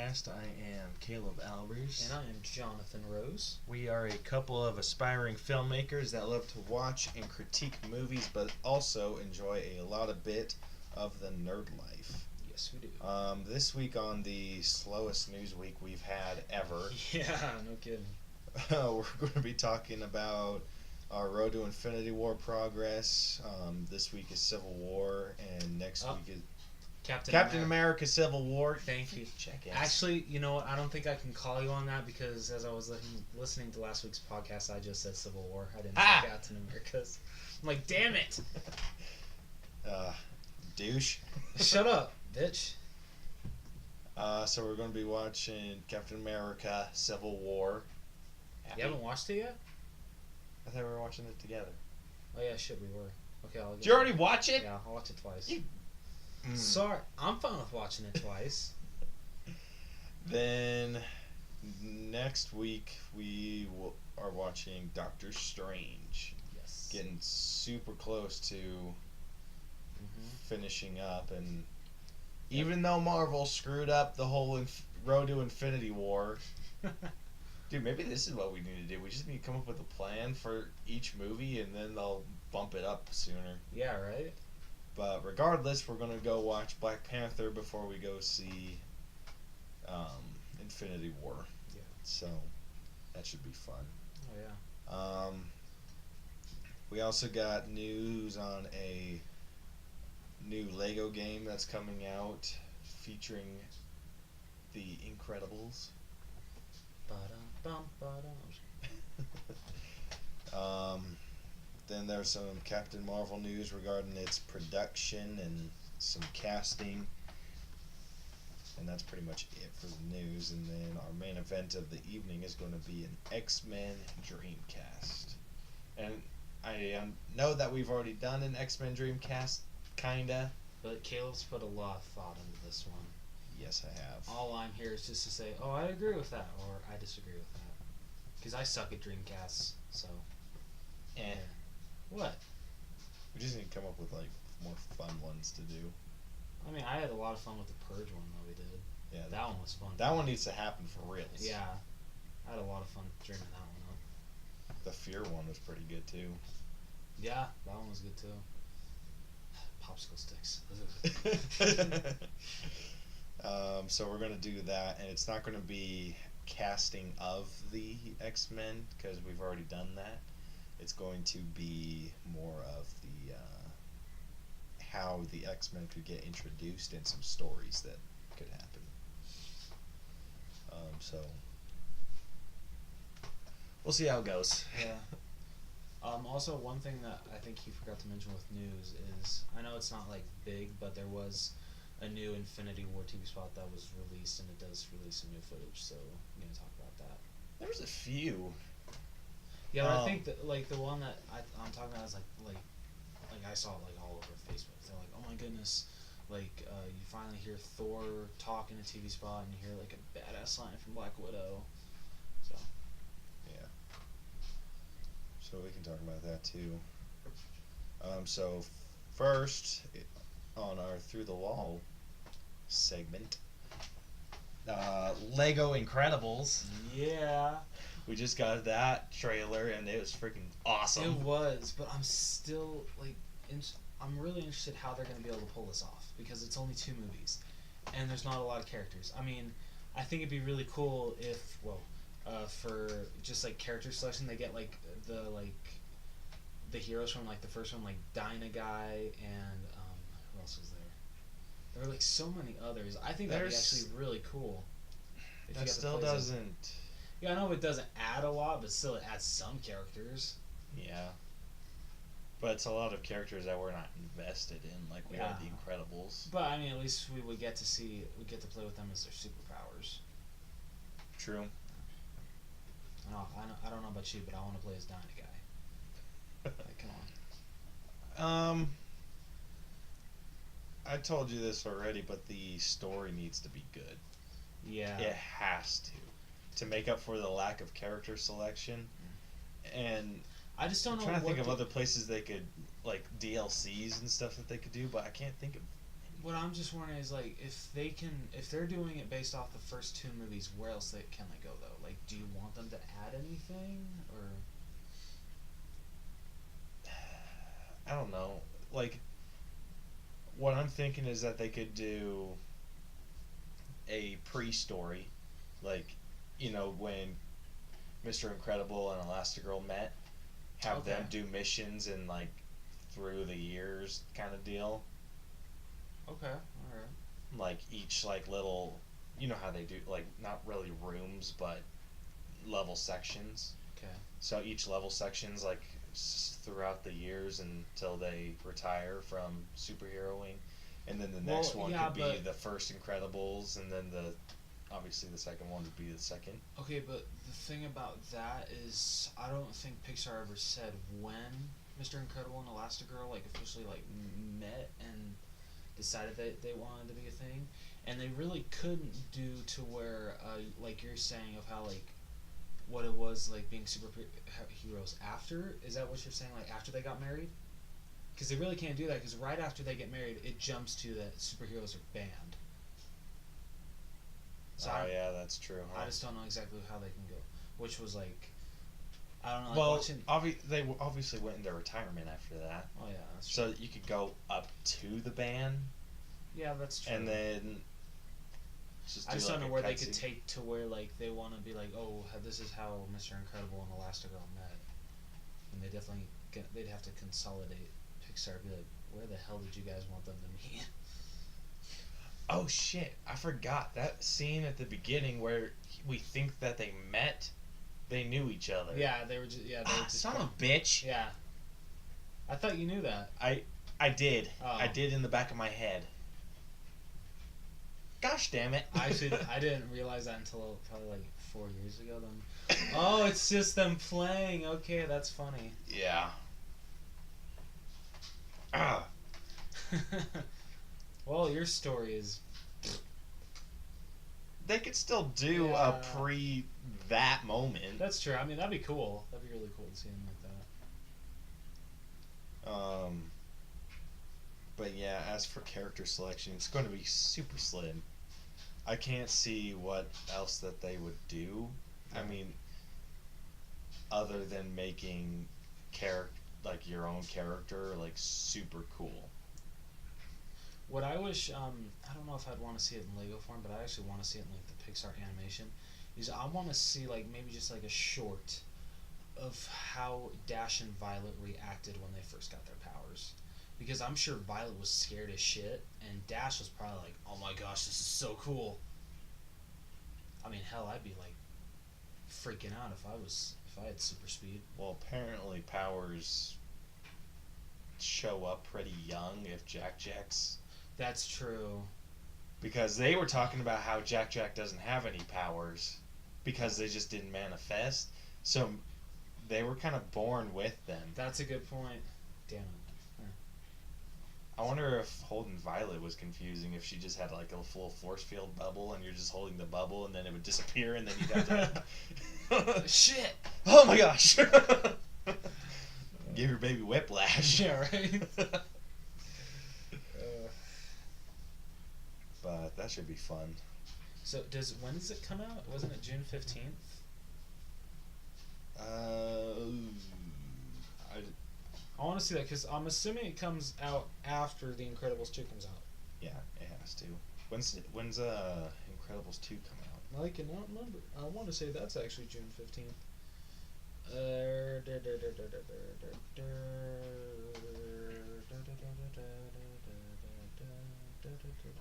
Podcast. I am Caleb Albers. And I am Jonathan Rose. We are a couple of aspiring filmmakers that love to watch and critique movies, but also enjoy a lot of bit of the nerd life. Yes, we do. This week on the slowest news week we've had ever. Yeah, no kidding. We're going to be talking about our Road to Infinity War progress. This week is Civil War, and next week is Captain America Civil War. Thank you. Jackass. Actually, you know what? I don't think I can call you on that because as I was listening to last week's podcast, I just said Civil War. I didn't say Captain America's. I'm like, damn it. Douche. Shut up, bitch. So we're going to be watching Captain America Civil War. You haven't watched it yet? I thought we were watching it together. Oh yeah, shit, we were. Okay, I'll. Did you already watch it? Yeah, I'll watch it twice. Mm. Sorry, I'm fine with watching it twice. Then next week we are watching Doctor Strange. Yes. Getting super close to finishing up, and even though Marvel screwed up the whole Road to Infinity War. Dude, maybe this is what we need to do. We just need to come up with a plan for each movie, and then they'll bump it up sooner. Yeah, right? But regardless, we're going to go watch Black Panther before we go see Infinity War. Yeah. So, that should be fun. Oh, yeah. We also got news on a new Lego game that's coming out featuring the Incredibles. Then there's some Captain Marvel news regarding its production and some casting. And that's pretty much it for the news. And then our main event of the evening is going to be an X-Men Dreamcast. And I know that we've already done an X-Men Dreamcast, kinda. But Caleb's put a lot of thought into this one. Yes, I have. All I'm here is just to say, oh, I agree with that, or I disagree with that. Because I suck at Dreamcasts, so. Eh. What? We just need to come up with, like, more fun ones to do. I mean, I had a lot of fun with the Purge one that we did. Yeah. That one was fun. That one needs to happen for reals. Yeah. I had a lot of fun dreaming that one up. The Fear one was pretty good, too. Yeah, that one was good, too. Popsicle sticks. So we're going to do that, and it's not going to be casting of the X-Men, because we've already done that. It's going to be more of the how the X-Men could get introduced and some stories that could happen. So we'll see how it goes. Yeah. Also, one thing that I think he forgot to mention with news is, I know it's not, like, big, but there was a new Infinity War TV spot that was released, and it does release some new footage, so I'm going to talk about that. There was a few. Yeah, but I think that, like, the one that I'm talking about is, like I saw it, like, all over Facebook. They're like, oh my goodness, like, you finally hear Thor talk in a TV spot, and you hear, like, a badass line from Black Widow, so. Yeah. So we can talk about that too. So first, on our Through the Wall segment, Lego Incredibles. Yeah. We just got that trailer, and it was freaking awesome. It was, but I'm still, like, I'm really interested how they're going to be able to pull this off, because it's only 2 movies, and there's not a lot of characters. I mean, I think it'd be really cool if, for just, like, character selection, they get, like, the heroes from, like, the first one, like, Dyna Guy, and, who else was there? There were, like, so many others. I think that'd be actually really cool. That still doesn't... Yeah, I know it doesn't add a lot, but still it adds some characters. Yeah. But it's a lot of characters that we're not invested in, like we are the Incredibles. But, I mean, at least we would get to play with them as their superpowers. True. I don't know about you, but I want to play as Dyna Guy. Like, come on. I told you this already, but the story needs to be good. Yeah. It has to make up for the lack of character selection. And I just don't know. I'm trying to think of other places they could, like, DLCs and stuff that they could do, but I can't think of what I'm just wondering is like if they're doing it based off the first two movies, where else can they go though? Like, do you want them to add anything or? I don't know. Like, what I'm thinking is that they could do a pre-story, like, when Mr. Incredible and Elastigirl met, have Okay. them do missions and like through the years kind of deal. Okay, all right. Like each like little, how they do like not really rooms but level sections. Okay. So each level section's like throughout the years until they retire from superheroing, and then the next Well, one yeah, could be but the first Incredibles, and then obviously the second one would be the second. okay, but the thing about that is, I don't think Pixar ever said when Mr. Incredible and Elastigirl like officially like met and decided that they wanted to be a thing, and they really couldn't do to where like you're saying of how like what it was like being superheroes after. Is that what you're saying? Like after they got married? Because they really can't do that. Because right after they get married, it jumps to that superheroes are banned. So Yeah, that's true. Huh? I just don't know exactly how they can go. Which was like, I don't know. Like Well, watching. they obviously went into retirement after that, Oh yeah, that's true. so you could go up to the ban, Yeah, that's true. and then just I do just like don't know a where they could cutscene. take to where like they want to be like, oh, this is how Mr. Incredible and Elastigirl met, and they'd have to consolidate. Pixar be like, where the hell did you guys want them to meet? Oh shit! I forgot that scene at the beginning where we think that they met. They knew each other. Yeah, they were just Son of a bitch! Yeah, I thought you knew that. I did. Oh. I did in the back of my head. Gosh damn it! I didn't realize that until probably like 4 years ago. Then, oh, it's just them playing. Okay, that's funny. Yeah. Ah. Well, your story is. They could still do Yeah. a pre that moment. That's true. I mean, that'd be cool. That'd be really cool to see him like that. But yeah, as for character selection, it's going to be super slim. I can't see what else that they would do. I mean, other than making like your own character like super cool. What I wish, I don't know if I'd want to see it in Lego form, but I actually want to see it in like the Pixar animation. Is I want to see like maybe just like a short of how Dash and Violet reacted when they first got their powers, because I'm sure Violet was scared as shit, and Dash was probably like, "Oh my gosh, this is so cool." I mean, hell, I'd be like freaking out if I had super speed. Well, apparently powers show up pretty young if Jack's, That's true. because they were talking about how Jack doesn't have any powers because they just didn't manifest. So they were kind of born with them. That's a good point. Damn it. I wonder if holding Violet was confusing, if she just had like a full force field bubble and you're just holding the bubble and then it would disappear and then you'd have to... Shit! Oh my gosh! Give your baby whiplash. Yeah, right? But that should be fun. So when does it come out? Wasn't it June 15th? I want to see that because I'm assuming it comes out after The Incredibles 2 comes out. Yeah, it has to. When's Incredibles 2 come out? I cannot remember. I want to say that's actually June 15th.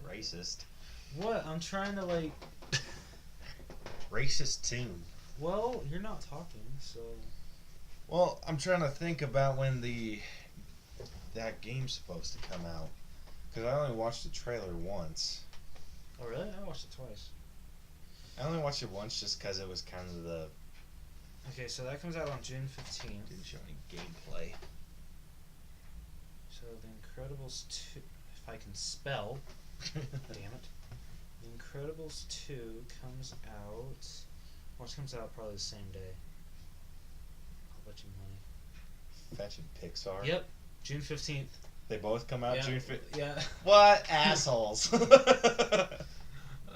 Racist. What? I'm trying to like. Racist tune. Well, you're not talking, so. Well, I'm trying to think about when that game's supposed to come out, because I only watched the trailer once. Oh really? I watched it twice. I only watched it once just because it was kind of the... Okay, so that comes out on June 15th. Didn't show any gameplay. So The Incredibles 2, if I can spell, damn it. The Incredibles 2 comes out, well, it comes out probably the same day. I'll bet you money. Fetching Pixar. Yep, June 15th. They both come out Yeah, June 5th. yeah. What assholes?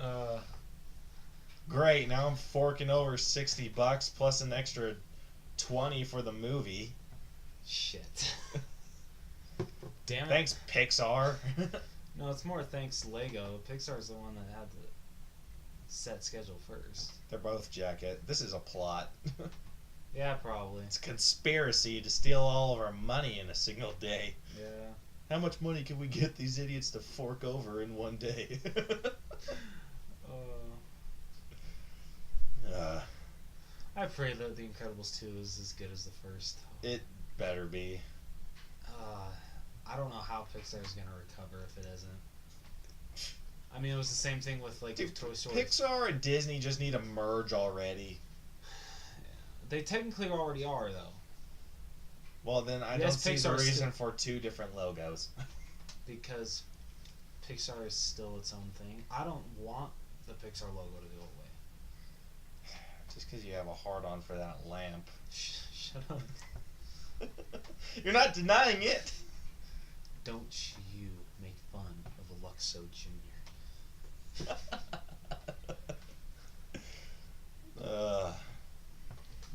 Uh, Great. Now I'm forking over $60 plus an extra 20 for the movie. shit. Damn it. Thanks, Pixar. No, it's more thanks Lego. Pixar's the one that had the set schedule first. They're both jacket. This is a plot. Yeah, probably. It's a conspiracy to steal all of our money in a single day. Yeah. How much money can we get these idiots to fork over in one day? I pray that The Incredibles 2 is as good as the first. It better be. I don't know how Pixar's gonna recover if it isn't. I mean, it was the same thing with like Dude, Toy Story. Pixar and Disney just need to merge already. They technically already are, though. Well, then I Yes, don't see the Pixar's reason for two different logos. Because Pixar is still its own thing. I don't want the Pixar logo to go away. Just because you have a hard-on for that lamp. Shut up. You're not denying it. Don't you make fun of a Luxo Jr.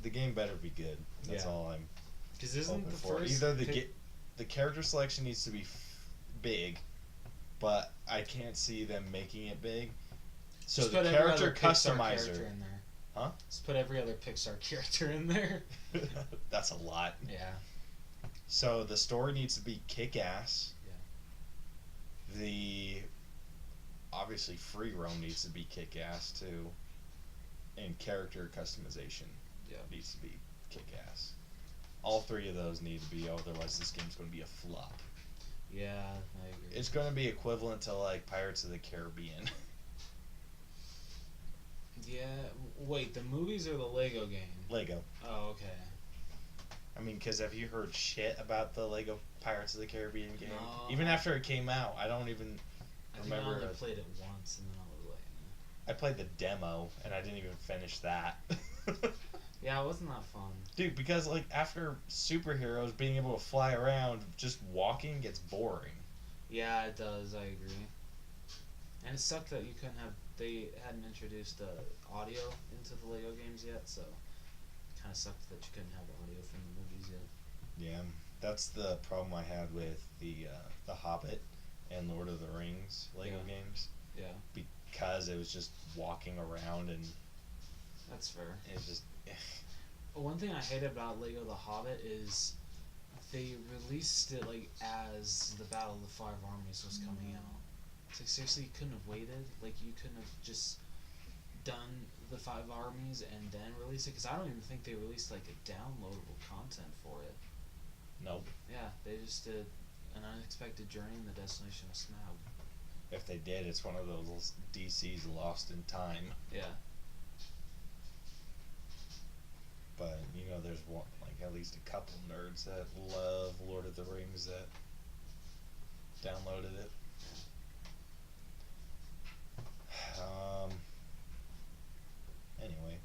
The game better be good. That's Yeah. all I'm Because isn't hoping the for. first... Either the character selection needs to be big, but I can't see them making it big. So Just the put every character other Pixar customizer, character in there. huh? Just put every other Pixar character in there. That's a lot. Yeah. So the story needs to be kick-ass. Yeah. The obviously free roam needs to be kick-ass too, and character customization Yeah. needs to be kick-ass. All three of those need to be, otherwise this game's going to be a flop. Yeah, I agree. It's going to be equivalent to like Pirates of the Caribbean. Yeah. Wait, the movies or the Lego game? Lego. Oh, okay. I mean, because have you heard shit about the Lego Pirates of the Caribbean game? No. Even after it came out, I don't even I think I remember. only played it once, and then I was like, I played the demo, and I didn't even finish that. yeah, it wasn't that fun. Dude, because like after superheroes being able to fly around, just walking gets boring. Yeah, it does. I agree. And it sucked that you couldn't have. They hadn't introduced audio into the Lego games yet, so it kind of sucked that you couldn't have audio from the movies yet. Yeah, that's the problem I had with the Hobbit and Lord of the Rings Lego games. Yeah. Because it was just walking around and That's fair. it was just. One thing I hate about Lego The Hobbit is they released it like as the Battle of the Five Armies was coming out. It's like, seriously, you couldn't have waited? Like, you couldn't have just done the Five Armies and then released it? Because I don't even think they released like a downloadable content for it. Nope. Yeah, they just did an unexpected journey in the destination of Smaug. If they did, it's one of those DC's lost in time. Yeah. But you know, there's one, like at least a couple nerds that love Lord of the Rings that downloaded it. Anyway,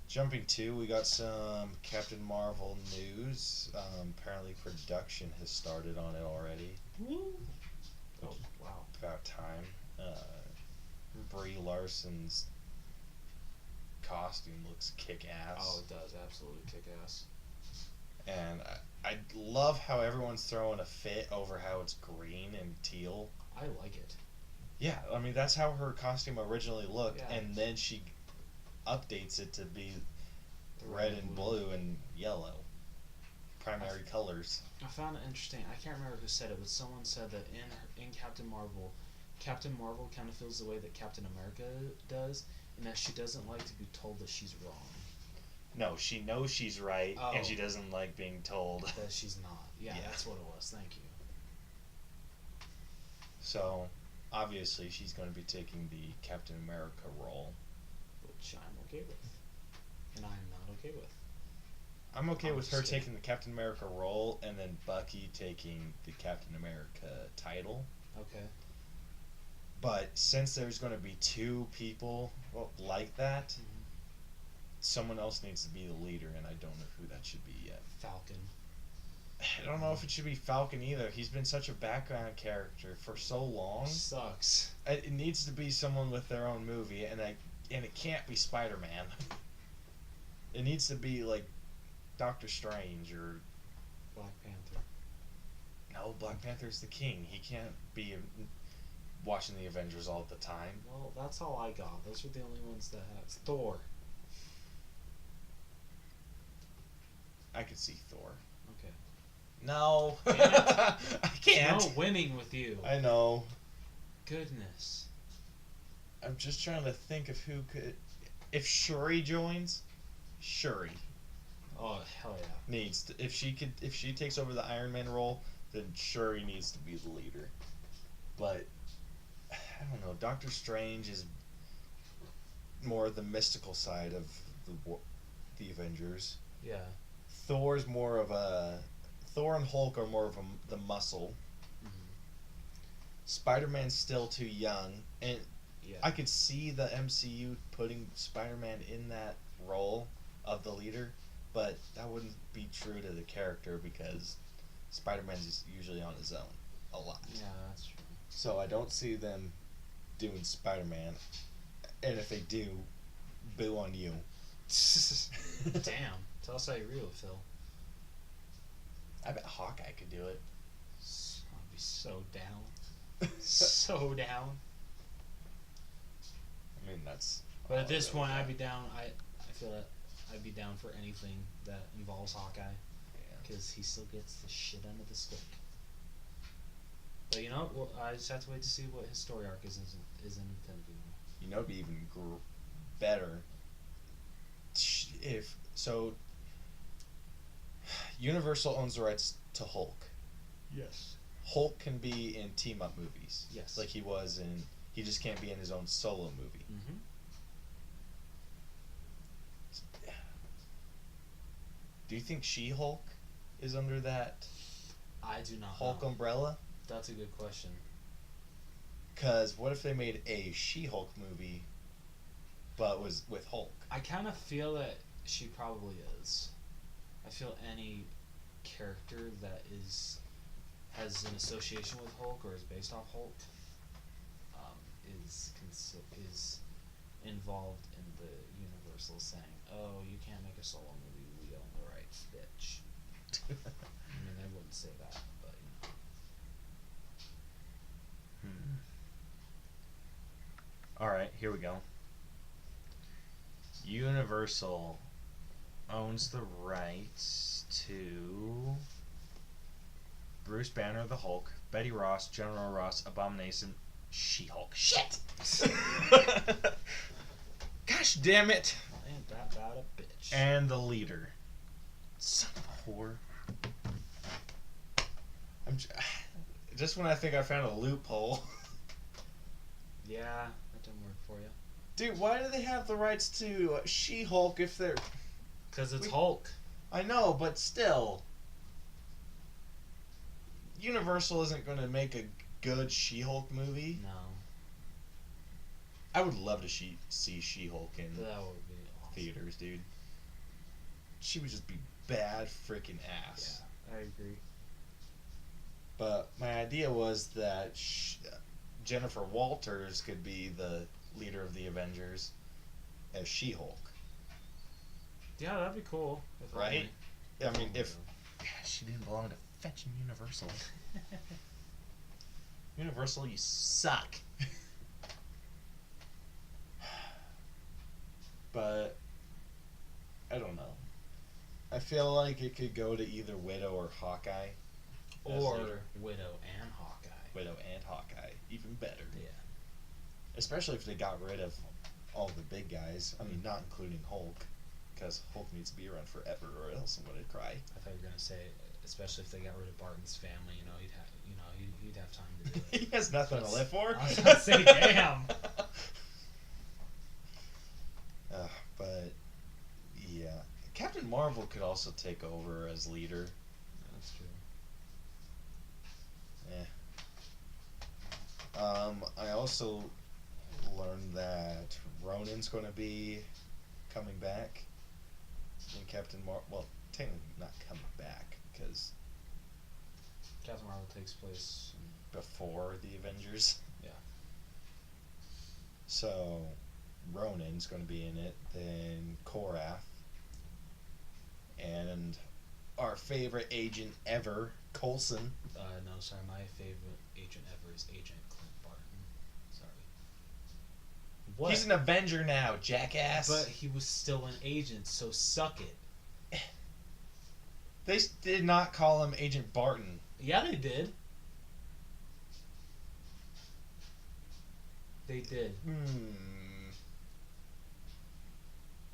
jumping to, we got some Captain Marvel news. Apparently, production has started on it already. Woo! Oh, wow. About time. Brie Larson's costume looks kick-ass. Oh, it does absolutely kick ass. And I love how everyone's throwing a fit over how it's green and teal. I like it. Yeah, I mean, that's how her costume originally looked, Yeah. and then she updates it to be The red and blue and yellow. Primary colors. I found it interesting. I can't remember who said it, but someone said that in Captain Marvel kind of feels the way that Captain America does, and that she doesn't like to be told that she's wrong. No, she knows she's right, Oh. and she doesn't like being told. That she's not. Yeah, Yeah. that's what it was. Thank you. So, obviously, she's going to be taking the Captain America role. Which I'm okay with. And I'm not okay with. I'm okay I'm with her just kidding. taking the Captain America role, and then Bucky taking the Captain America title. Okay. But since there's going to be two people like that, Mm-hmm. someone else needs to be the leader, and I don't know who that should be yet. Falcon. I don't know if it should be Falcon either. He's been such a background character for so long. Sucks. It needs to be someone with their own movie, and it can't be Spider-Man. It needs to be like Doctor Strange or Black Panther. no. Black Panther's the king. He can't be watching the Avengers all the time. Well, that's all I got. Those were the only ones that had Thor. I could see Thor. Okay. No, Damn it. I can't. No winning with you. I know. Goodness. I'm just trying to think of who could. If Shuri joins, Shuri Oh hell yeah. needs to. If she takes over the Iron Man role, then Shuri needs to be the leader. But I don't know. Doctor Strange is more the mystical side of the Avengers. Yeah. Thor and Hulk are more of the muscle. Mm-hmm. Spider-Man's still too young, and Yeah. I could see the MCU putting Spider-Man in that role of the leader, but that wouldn't be true to the character because Spider-Man's usually on his own a lot. Yeah, that's true. So I don't see them doing Spider-Man, and if they do, boo on you. Damn. Tell us how you real, Phil. I bet Hawkeye could do it. I'd be so down. So down. I mean, that's. But all at this I really point, I'd got. be down. I feel that I'd be down for anything that involves Hawkeye, Yeah. because he still gets the shit under the stick. But you know, well, I just have to wait to see what his story arc is in Infinity War. You know, it'd be even better if so. Universal owns the rights to Hulk. Yes. Hulk can be in team up movies. Yes. Like he was in. He just can't be in his own solo movie. Mm-hmm. Do you think She-Hulk is under that I do not Hulk know. umbrella? That's a good question. Because what if they made a She-Hulk movie, but was with Hulk? I kind of feel that she probably is. I feel any character that has an association with Hulk or is based off Hulk is involved in the Universal saying, "Oh, you can't make a solo movie. We own the rights, bitch." I mean, they wouldn't say that, but you know. All right, here we go. Universal owns the rights to Bruce Banner, the Hulk, Betty Ross, General Ross, Abomination, She-Hulk. Shit! Gosh damn it! Ain't that bad a bitch? And the leader. Son of a whore. Just when I think I found a loophole. Yeah, that didn't work for you. Dude, why do they have the rights to She-Hulk if they're... Because it's Hulk. I know, but still. Universal isn't going to make a good She-Hulk movie. No. I would love to see She-Hulk in That would be awesome. theaters, dude. She would just be bad freaking ass. Yeah, I agree. But my idea was that Jennifer Walters could be the leader of the Avengers as She-Hulk. Yeah, that'd be cool. If Right? I mean, only. if she didn't belong to fetching Universal. Universal, you suck. But I don't know. I feel like it could go to either Widow or Hawkeye. as Or leader. Widow and Hawkeye. Widow and Hawkeye, even better. Yeah. Especially if they got rid of all the big guys. I mean, not including Hulk, because Hulk needs to be around forever, or else I'm gonna cry. I thought you were gonna say, especially if they got rid of Barton's family, he'd have time to do it. He has nothing to live for. I was gonna say, damn. But yeah, Captain Marvel could also take over as leader. That's true. I also learned that Ronan's going to be coming back in Captain Marvel. Well, technically not coming back because Captain Marvel takes place. before the Avengers. Yeah. So, Ronan's going to be in it. Then Korath. And our favorite agent ever, Coulson. No, sorry. My favorite agent ever is Agent Clint Barton. Sorry. What? He's an Avenger now, jackass. But he was still an agent, so suck it. They did not call him Agent Barton. Yeah, they did. They did.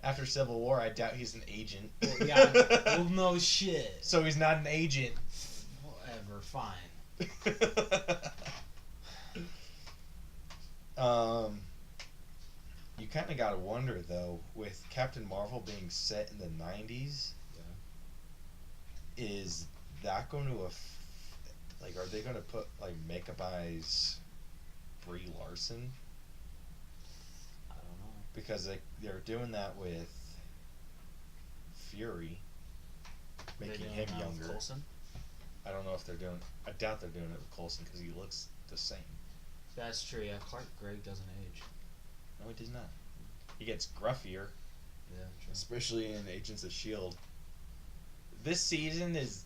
After Civil War, I doubt he's an agent. Well, yeah. Well, no shit. So he's not an agent. Whatever. Fine. You kind of gotta wonder though, with Captain Marvel being set in the 90s, is that going to like, are they going to put like makeup-eyes Brie Larson? I don't know. Because they're doing that with Fury, making him younger. Coulson? I don't know if they're doing. I doubt they're doing it with Coulson because he looks the same. That's true. Yeah, Clark Gregg doesn't age. No, he does not. He gets gruffier. Yeah, true. Especially in Agents of S.H.I.E.L.D. This season is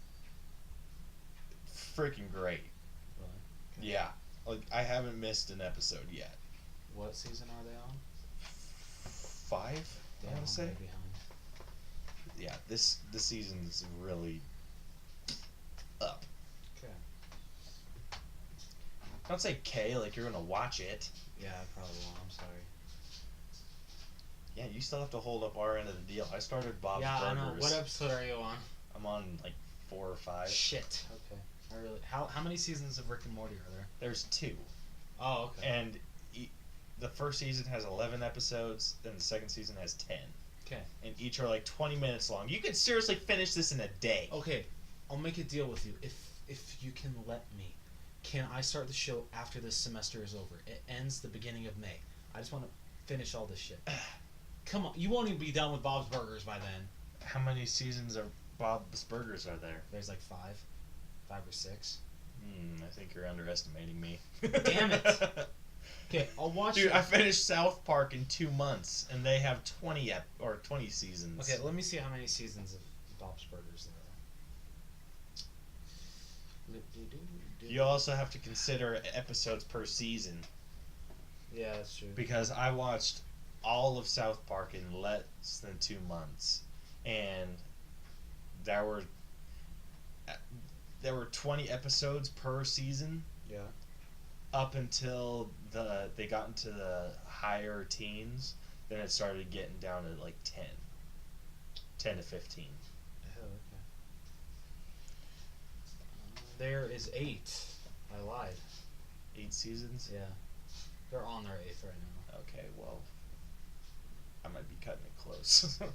freaking great. Really? Yeah. Like, I haven't missed an episode yet. What season are they on? 5, I want to say. Behind. Yeah, this season's really up. Okay. Don't say K like you're gonna watch it. Yeah, I probably won't. I'm sorry. Yeah, you still have to hold up our end of the deal. I started Bob's Yeah, Burgers. I know. What episode are you on? I'm on like 4 or 5. Shit. Okay. I really. How many seasons of Rick and Morty are there? There's 2. Oh, okay. And the first season has 11 episodes, then the second season has 10. Okay. And each are like 20 minutes long. You could seriously finish this in a day. Okay, I'll make a deal with you. If you can let me, can I start the show after this semester is over? It ends the beginning of May. I just want to finish all this shit. Come on, you won't even be done with Bob's Burgers by then. How many seasons of Bob's Burgers are there? There's like 5 or 6. I think you're underestimating me. Damn it. Okay, I'll watch. Dude, I finished South Park in 2 months, and they have 20 seasons. Okay, let me see how many seasons of Bob's Burgers there are. You also have to consider episodes per season. Yeah, that's true. Because I watched all of South Park in less than 2 months, and there were 20 episodes per season. Yeah. Up until they got into the higher teens, then it started getting down to like 10 to 15. Oh, okay. There is 8. I lied. 8 seasons? Yeah. They're on their 8th right now. Okay, well, I might be cutting it close. Okay,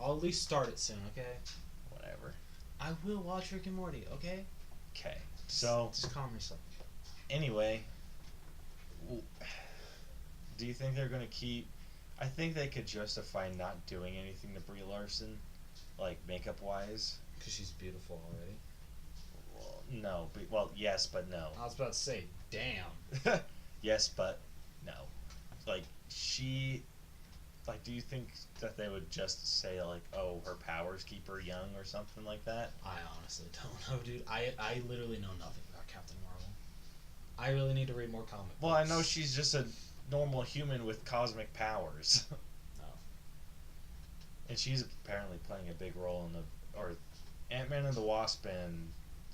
I'll at least start it soon, okay? Whatever. I will watch Rick and Morty, okay? Okay, so Just calm yourself. anyway, do you think they're going to keep... I think they could justify not doing anything to Brie Larson, like makeup-wise. Because she's beautiful already. Well, no. Well, yes, but no. I was about to say, damn. Yes, but no. Like, do you think that they would just say, like, oh, her powers keep her young or something like that? I honestly don't know, dude. I literally know nothing about Captain Marvel. I really need to read more comic books. Well, I know she's just a normal human with cosmic powers. Oh. And she's apparently playing a big role in Ant-Man and the Wasp and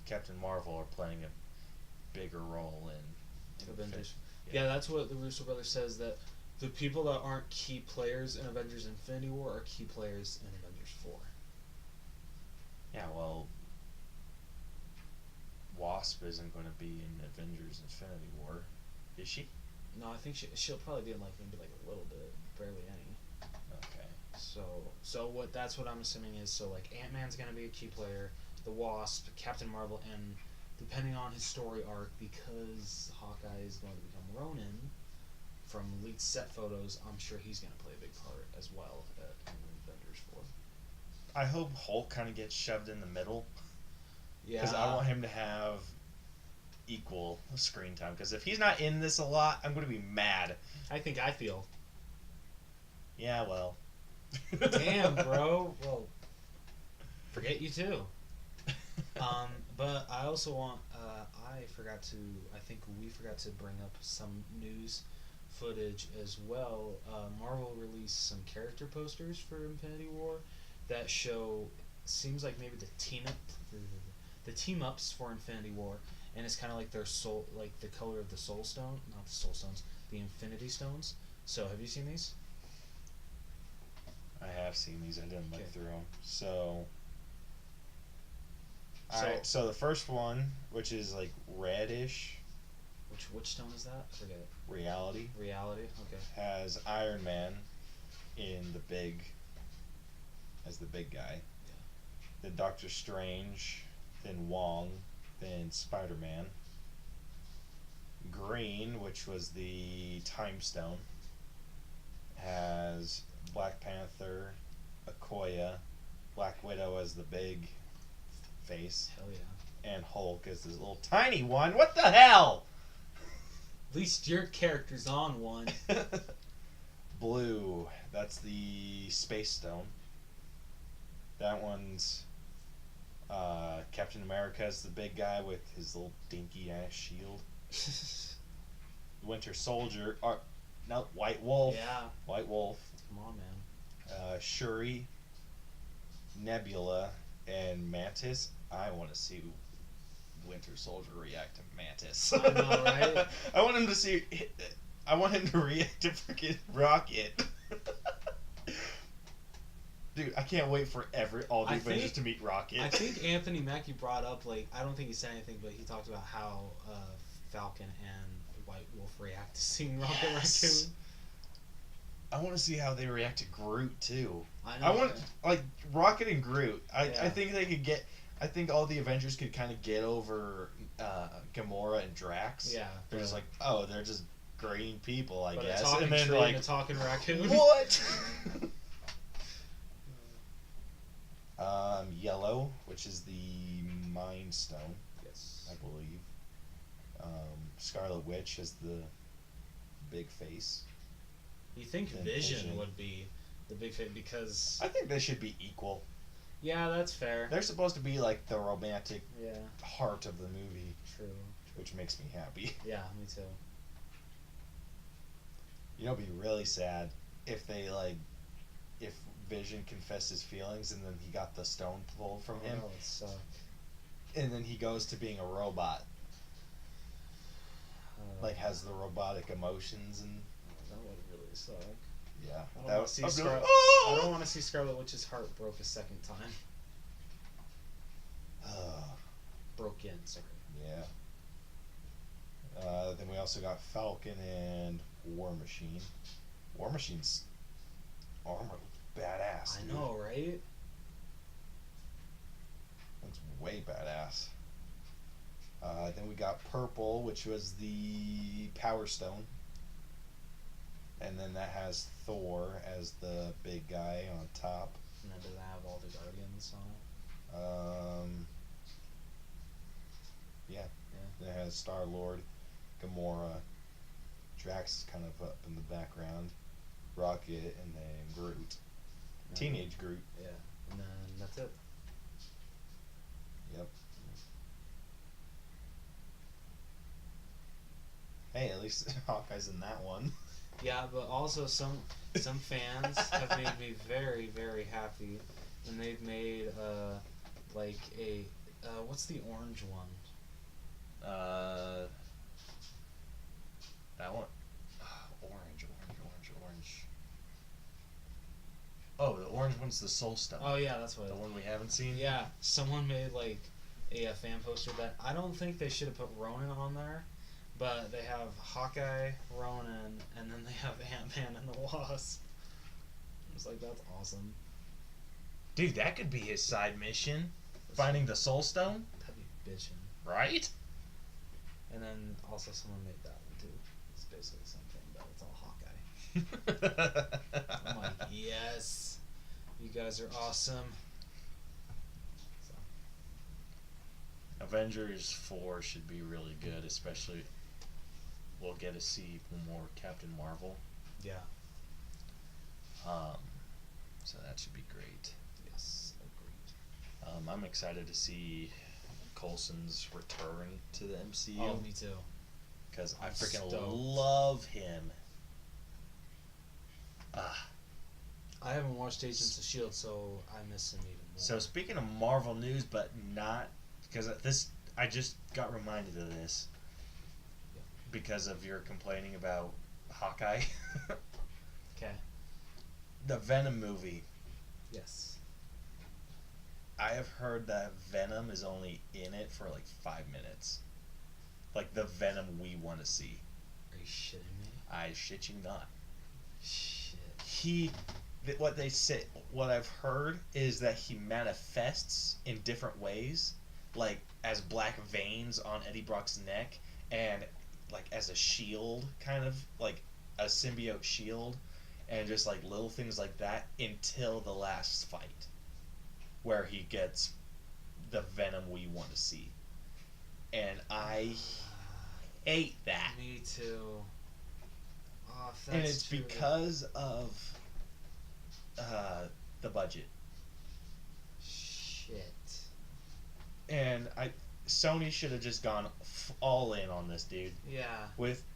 Captain Marvel are playing a bigger role in Avengers. Yeah, that's what the Russo brothers says, that the people that aren't key players in Avengers Infinity War are key players in Avengers 4. Yeah, well, Wasp isn't going to be in Avengers Infinity War, is she? No, I think she'll probably be in maybe a little bit, barely any. Okay. That's what I'm assuming is, so like Ant-Man's going to be a key player, the Wasp, Captain Marvel, and depending on his story arc, because Hawkeye is going to become Ronin, from leaked set photos, I'm sure he's going to play a big part as well in Avengers 4. I hope Hulk kind of gets shoved in the middle. Yeah. Because I want him to have equal screen time. Because if he's not in this a lot, I'm going to be mad. I think I feel. Yeah, well. Damn, bro. Well, forget you too. But I also want. I think we forgot to bring up some news footage as well. Marvel released some character posters for Infinity War that show. Seems like maybe the team ups for Infinity War, and it's kind of like their soul, like the color of the Soul Stone, not the Soul Stones, the Infinity Stones. So have you seen these? I have seen these. I didn't look Okay. through them. So. So- Alright, so the first one, which is like reddish, Which stone is that? I forget. reality, Reality. Okay. has Iron Man in as the big guy. Then Doctor Strange, then Wong, then Spider-Man. Green, which was the Time Stone, has Black Panther, Okoye, Black Widow as the big face, Hell yeah. and Hulk as this little tiny one. What the hell? At least your character's on one. Blue, that's the Space Stone. That one's Captain America's the big guy with his little dinky ass shield. Winter Soldier, no, White Wolf. Yeah. White Wolf. Come on, man. Shuri, Nebula, and Mantis. I want to see Winter Soldier react to Mantis. I know, right? I want him to see. I want him to react to freaking Rocket. Dude, I can't wait for all the Avengers to meet Rocket. I think Anthony Mackie brought up, like, I don't think he said anything, but he talked about how Falcon and White Wolf react to seeing Rocket Raccoon. I want to see how they react to Groot too. I know. I want like Rocket and Groot. I Yeah. think they could get. I think all the Avengers could kind of get over Gamora and Drax. Yeah. They're just like, oh, they're just green people, I But guess. a talking And then tree like, and a talking raccoon. what? Yellow, which is the Mind Stone, Yes. I believe. Scarlet Witch is the big face. You think Then Vision Vision. would be the big fit because... I think they should be equal. Yeah, that's fair. They're supposed to be like the romantic Yeah, heart of the movie, true. which makes me happy. Yeah, me too. You know, it'd be really sad if if Vision confessed his feelings and then he got the stone pulled from him, Oh, it suck. and then he goes to being a robot, like has the robotic emotions and That would really suck. yeah. I don't want to see I'd be like, Scarlet. "Oh!" I don't want to see Scarlet Witch's heart broke a second time. Broke in, sorry. Yeah. Then we also got Falcon and War Machine. War Machine's armor looks badass. I Dude. know, right? Looks way badass. Then we got Purple, which was the Power Stone. And then that has Thor as the big guy on top. And then does it have all the Guardians on it? Yeah. Yeah. It has Star-Lord, Gamora, Drax is kind of up in the background, Rocket, and then Groot. Teenage Groot. Yeah. And then that's it. Yep. Hey, at least Hawkeye's in that one. Yeah, but also some fans have made me very, very happy, and they've made like a what's the orange one? That one. Orange. Oh, the orange one's the Soul Stone. Oh yeah, that's what. The one we haven't seen. Yeah, someone made like a fan poster that I don't think they should have put Ronan on there, but they have Hawkeye, Ronan, and then they have Ant-Man and the Wasp. I was like, that's awesome. Dude, that could be his side mission. Finding the Soul Stone. That'd be bitchin'. Right? And then also someone made that one too. It's basically the same thing, but it's all Hawkeye. I'm like, yes, you guys are awesome. So. Avengers 4 should be really good, especially we'll get to see more Captain Marvel. Yeah. Um, so that should be great. Yes. Agreed. I'm excited to see Coulson's return to the MCU. Oh, me too. Because I I'm freaking stoked. love him. I haven't watched Agents of S.H.I.E.L.D., so I miss him even more. So speaking of Marvel news, but not because this, I just got reminded of this because of your complaining about Hawkeye. Okay. The Venom movie. Yes. I have heard that Venom is only in it for like 5 minutes. Like the Venom we want to see. Are you shitting me? I shit you not. Shit. What they say, what I've heard is that he manifests in different ways, like as black veins on Eddie Brock's neck, and like as a shield, kind of like a symbiote shield, and just like little things like that until the last fight, where he gets the Venom we want to see. And I hate that. Me too. Oh, if that's And it's true. because of the budget. Shit. And Sony should have just gone all in on this, dude. Yeah.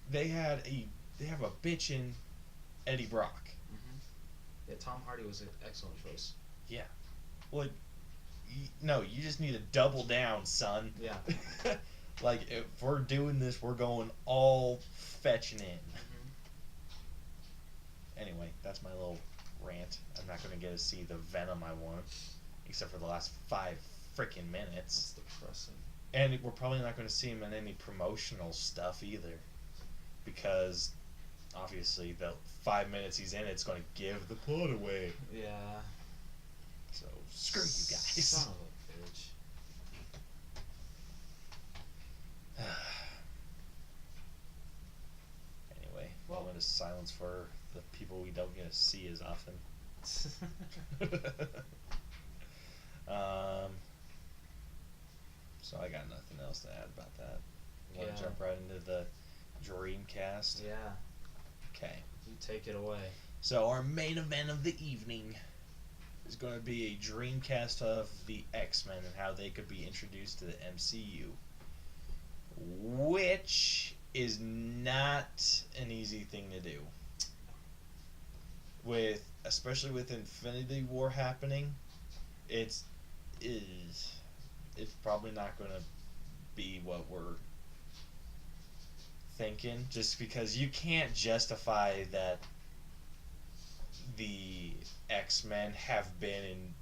They have a bitchin' Eddie Brock. Mm-hmm. Yeah, Tom Hardy was an excellent choice. Yeah. Well, no, you just need to double down, son. Yeah. Like, if we're doing this, we're going all fetching in. Mm-hmm. Anyway, that's my little rant. I'm not going to get to see the Venom I want, except for the last 5 freaking minutes. That's depressing. And we're probably not going to see him in any promotional stuff either, because obviously the 5 minutes he's in, it's going to give the plot away. Yeah. So screw you guys. Son of a bitch. Anyway, Well- moment of silence for the people we don't get to see as often. So I got nothing else to add about that. You want Yeah. to jump right into the Dreamcast? Yeah. Okay. You take it away. So our main event of the evening is going to be a Dreamcast of the X-Men and how they could be introduced to the MCU, which is not an easy thing to do. Especially with Infinity War happening, it's probably not going to be what we're thinking, just because you can't justify that the X-Men have been in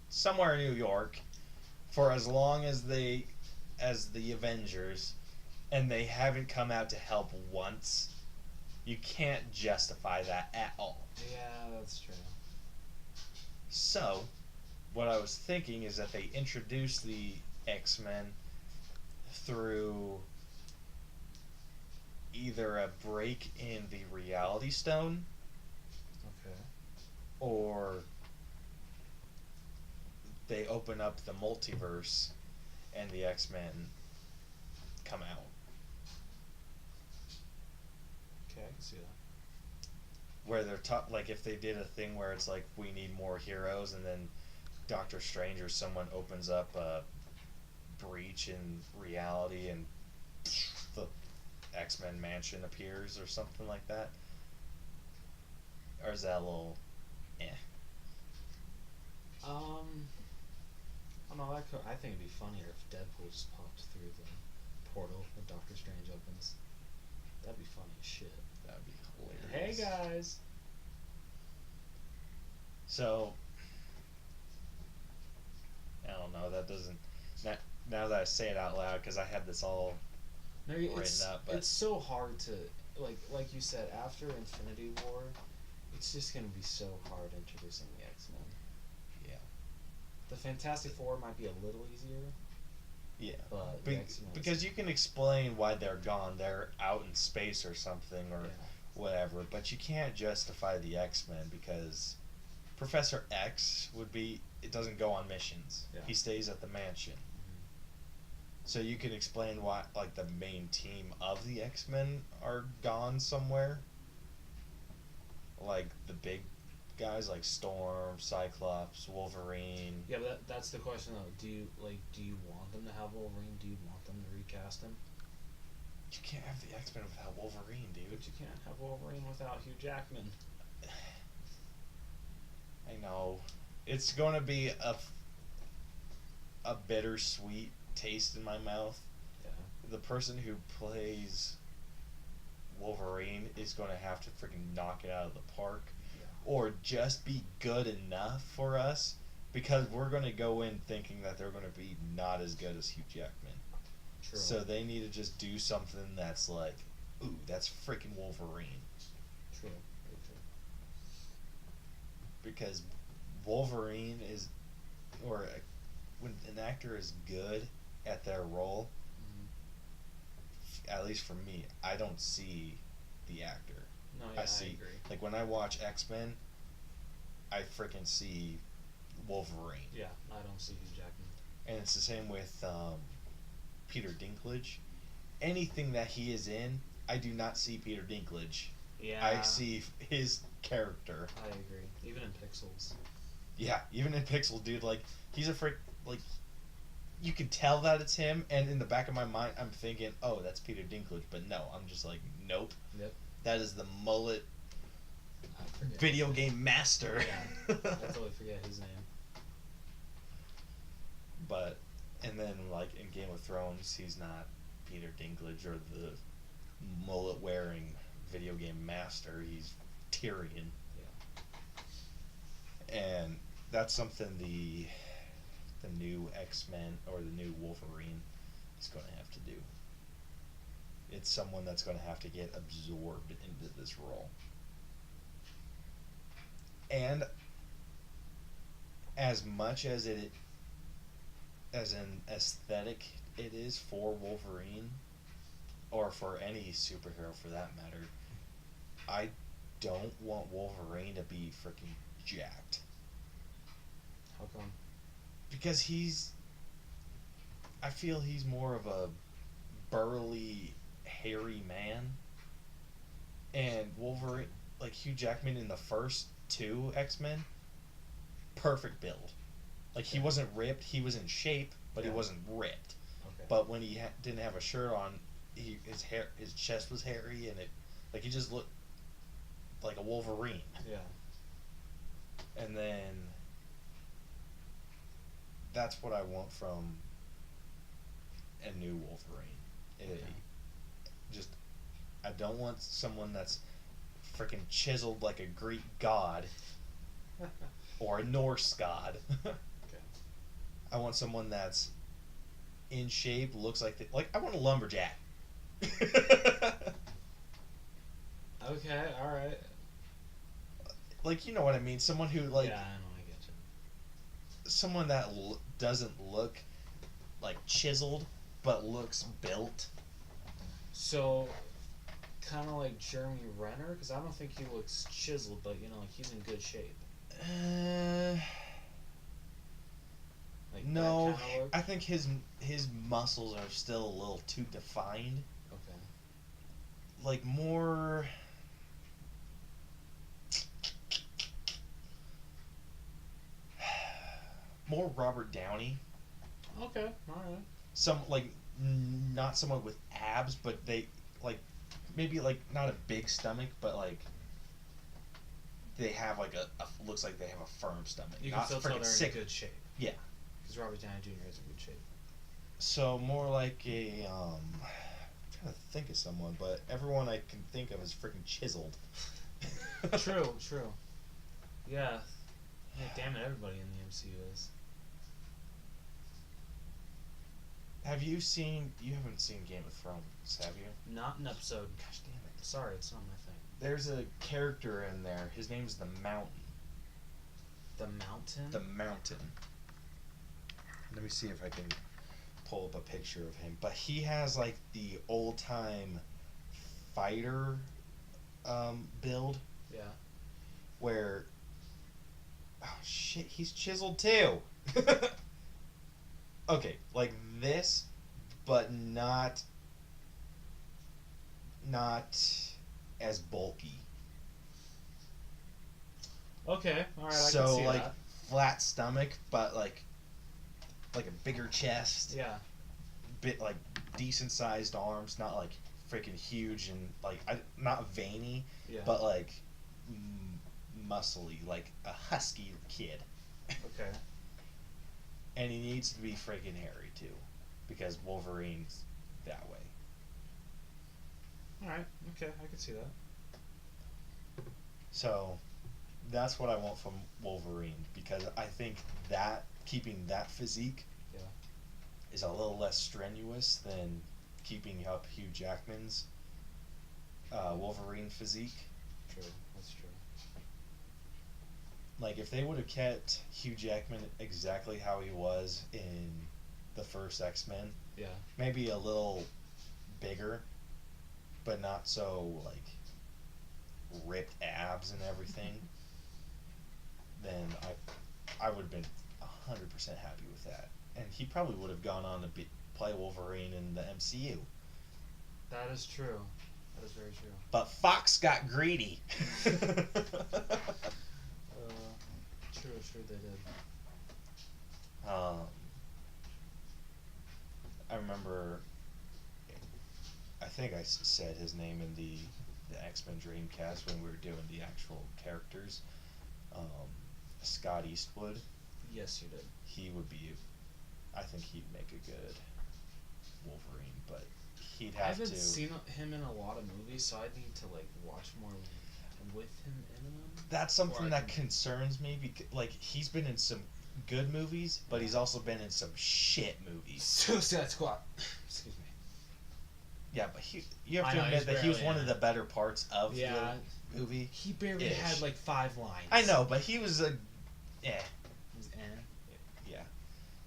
somewhere in New York for as long as the Avengers, and they haven't come out to help once. You can't justify that at all. Yeah, that's true. So, what I was thinking is that they introduce the X-Men through either a break in the Reality Stone, Okay. or they open up the multiverse and the X-Men come out. Okay, I can see that. Where they're like if they did a thing where it's like we need more heroes, and then Doctor Strange or someone opens up a breach in reality and the X-Men mansion appears or something like that. Or is that a little I don't know, I think it'd be funnier if Deadpool just popped through the portal when Doctor Strange opens. That'd be funny as shit. That would be Hey hilarious. guys! So I don't know. That doesn't. Now that I say it out loud, because I had this all No, written it's, up, but it's so hard to, like you said, after Infinity War, it's just gonna be so hard introducing the X-Men. yeah, The Fantastic Four might be a little easier, yeah. but the X-Men Because you can explain why they're gone. They're out in space or something, or yeah. whatever. But you can't justify the X-Men because Professor X would be. It doesn't go on missions. Yeah. He stays at the mansion. So you can explain why, like, the main team of the X-Men are gone somewhere. Like the big guys, like Storm, Cyclops, Wolverine. Yeah, but that's the question though. Do you want them to have Wolverine? Do you want them to recast him? You can't have the X-Men without Wolverine, dude. But you can't have Wolverine without Hugh Jackman. I know. It's going to be a bittersweet taste in my mouth. Yeah. The person who plays Wolverine is going to have to freaking knock it out of the park. Yeah. Or just be good enough for us, because we're going to go in thinking that they're going to be not as good as Hugh Jackman. True. So they need to just do something that's like, ooh, that's freaking Wolverine. True. Very true. Because Wolverine is, or when an actor is good at their role, at least for me, I don't see the actor. No, yeah, I see, agree. like when I watch X-Men, I freaking see Wolverine. Yeah, I don't see Hugh Jackman. And it's the same with Peter Dinklage. Anything that he is in, I do not see Peter Dinklage. Yeah. I see his character. I agree. Even in Pixels. Yeah, even in Pixel, dude, like, he's a freak, like, you can tell that it's him, and in the back of my mind, I'm thinking, oh, that's Peter Dinklage, but no, I'm just like, nope. Yep. That is the mullet I forget video his name. game master. Yeah. I totally forget his name. But, and then, like, in Game of Thrones, he's not Peter Dinklage or the mullet-wearing video game master. He's Tyrion. Yeah. And that's something the new X-Men or the new Wolverine is going to have to do. It's someone that's going to have to get absorbed into this role. And as much as as an aesthetic it is for Wolverine, or for any superhero for that matter, I don't want Wolverine to be freaking jacked. How come? Because I feel he's more of a burly, hairy man. And Wolverine, like Hugh Jackman in the first two X-Men, perfect build. Like, he wasn't ripped, he was in shape, but he wasn't ripped. Okay. But when he didn't have a shirt on, his chest was hairy, and he just looked like a Wolverine. Yeah. And then that's what I want from a new Wolverine. Just, I don't want someone that's freaking chiseled like a Greek god or a Norse god. Okay. I want someone that's in shape, looks like I want a lumberjack. Okay, alright. Like, you know what I mean? Someone who, like, Yeah, I know, I get you. someone that doesn't look like chiseled, but looks built. So, kind of like Jeremy Renner, because I don't think he looks chiseled, but like he's in good shape. Like No, that kinda look? I think his muscles are still a little too defined. Okay. Like more. More Robert Downey. Okay, alright. Some, like, not someone with abs, but they, like, maybe, like, not a big stomach, but, like, they have, like, looks like they have a firm stomach. You can Not still tell freaking they're sick. in good shape. Yeah. Because Robert Downey Jr. is in good shape. So, more like a, I'm trying to think of someone, but everyone I can think of is freaking chiseled. True. Yeah. Damn it, everybody in the MCU is. You haven't seen Game of Thrones, have you? Not an episode. Gosh damn it. Sorry, it's not my thing. There's a character in there. His name's the Mountain. The Mountain? The Mountain. Let me see if I can pull up a picture of him. But he has, like, the old-time fighter build, Yeah. where shit, he's chiseled too. Okay, like this, but not as bulky. Okay, all right, I can So see like that. flat stomach, but like a bigger chest, Yeah. bit like decent sized arms, not like freaking huge and like not veiny, Yeah. but like muscly, like a husky kid. Okay. And he needs to be freaking hairy too, because Wolverine's that way. All right. Okay, I can see that. So that's what I want from Wolverine, because I think that keeping that physique Yeah. is a little less strenuous than keeping up Hugh Jackman's Wolverine physique. True. That's true. Like if they would have kept Hugh Jackman exactly how he was in the first X-Men, Yeah. maybe a little bigger, but not so like ripped abs and everything, then I would have been 100% happy with that. And he probably would have gone on to play Wolverine in the MCU. That is true. That is very true. But Fox got greedy. True, they did. I remember, I think I said his name in the X-Men Dreamcast when we were doing the actual characters. Scott Eastwood. Yes, you did. He would be, I think he'd make a good Wolverine, but he'd I have haven't to. seen him in a lot of movies, so I need to like watch more with him in them. That's something Or that concerns me, because like he's been in some good movies, but he's also been in some shit movies. Suicide Squad. Excuse me. Yeah, but you have I to know, admit he's that he was barely one in of it. the better parts of Yeah. the movie. He barely Ish. had like 5 lines. I know, but he was a, He was yeah.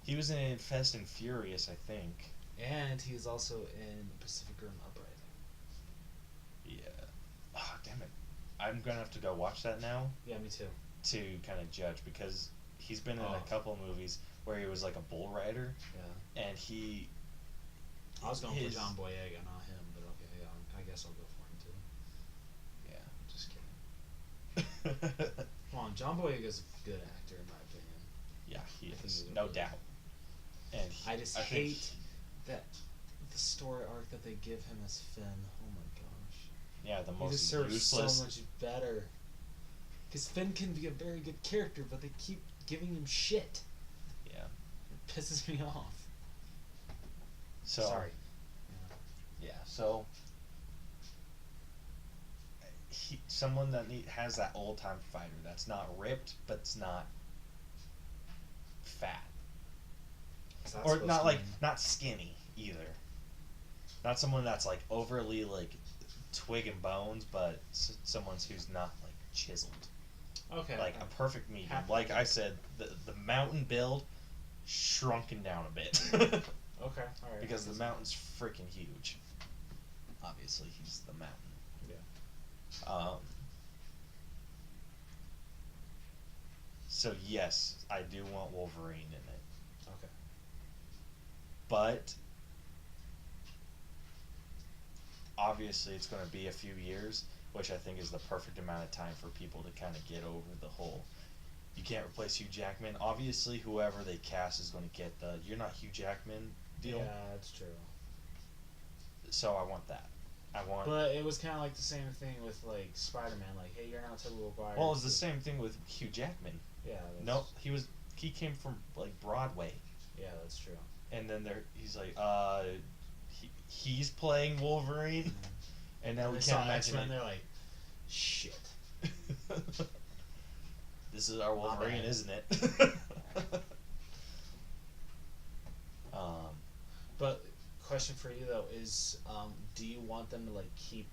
He was in Fast and Furious, I think. and he's also in Pacific Rim Uprising. Yeah. Oh, damn it. I'm gonna have to go watch that now Yeah, me too. to kind of judge, because he's been in Oh. a couple movies where he was like a bull rider, Yeah. and he. I was going his- for John Boyega, not him, but okay, yeah, I guess I'll go for him too. Yeah. Just kidding. Come on, John Boyega's a good actor in my opinion. Yeah, he I think is, he would no be. doubt. And I just think hate that the story arc that they give him as Finn. Oh my gosh. yeah, the He most deserves useless. so much better. Because Finn can be a very good character, but they keep giving him shit. Yeah. It pisses me off. So. Sorry. Yeah. So. Someone that has that old time fighter that's not ripped, but it's not fat, or not like not skinny either. Not someone that's like overly like twig and bones, but someone who's not like chiseled. Okay. Like a perfect medium. Happy Like with I that. said, the mountain build shrunken down a bit. Okay, alright. Because the mountain's freaking huge. Obviously, he's the mountain. Yeah. So yes, I do want Wolverine in it, Okay. but obviously it's going to be a few years, which I think is the perfect amount of time for people to kind of get over the whole. You can't replace Hugh Jackman. Obviously, whoever they cast is going to get the "you're not Hugh Jackman" deal. Yeah, that's true. So I want that. I want. But it was kind of like the same thing with like Spider-Man. Like, hey, you're not Tobey Maguire. Well, it was the same thing with Hugh Jackman. Yeah. No, he came from like Broadway, Yeah, that's true. and then he's like, he's playing Wolverine, and now And we they can't saw imagine X-Men, it. they're like, shit. This is our Wolverine, bad. isn't it? But question for you though is, do you want them to like keep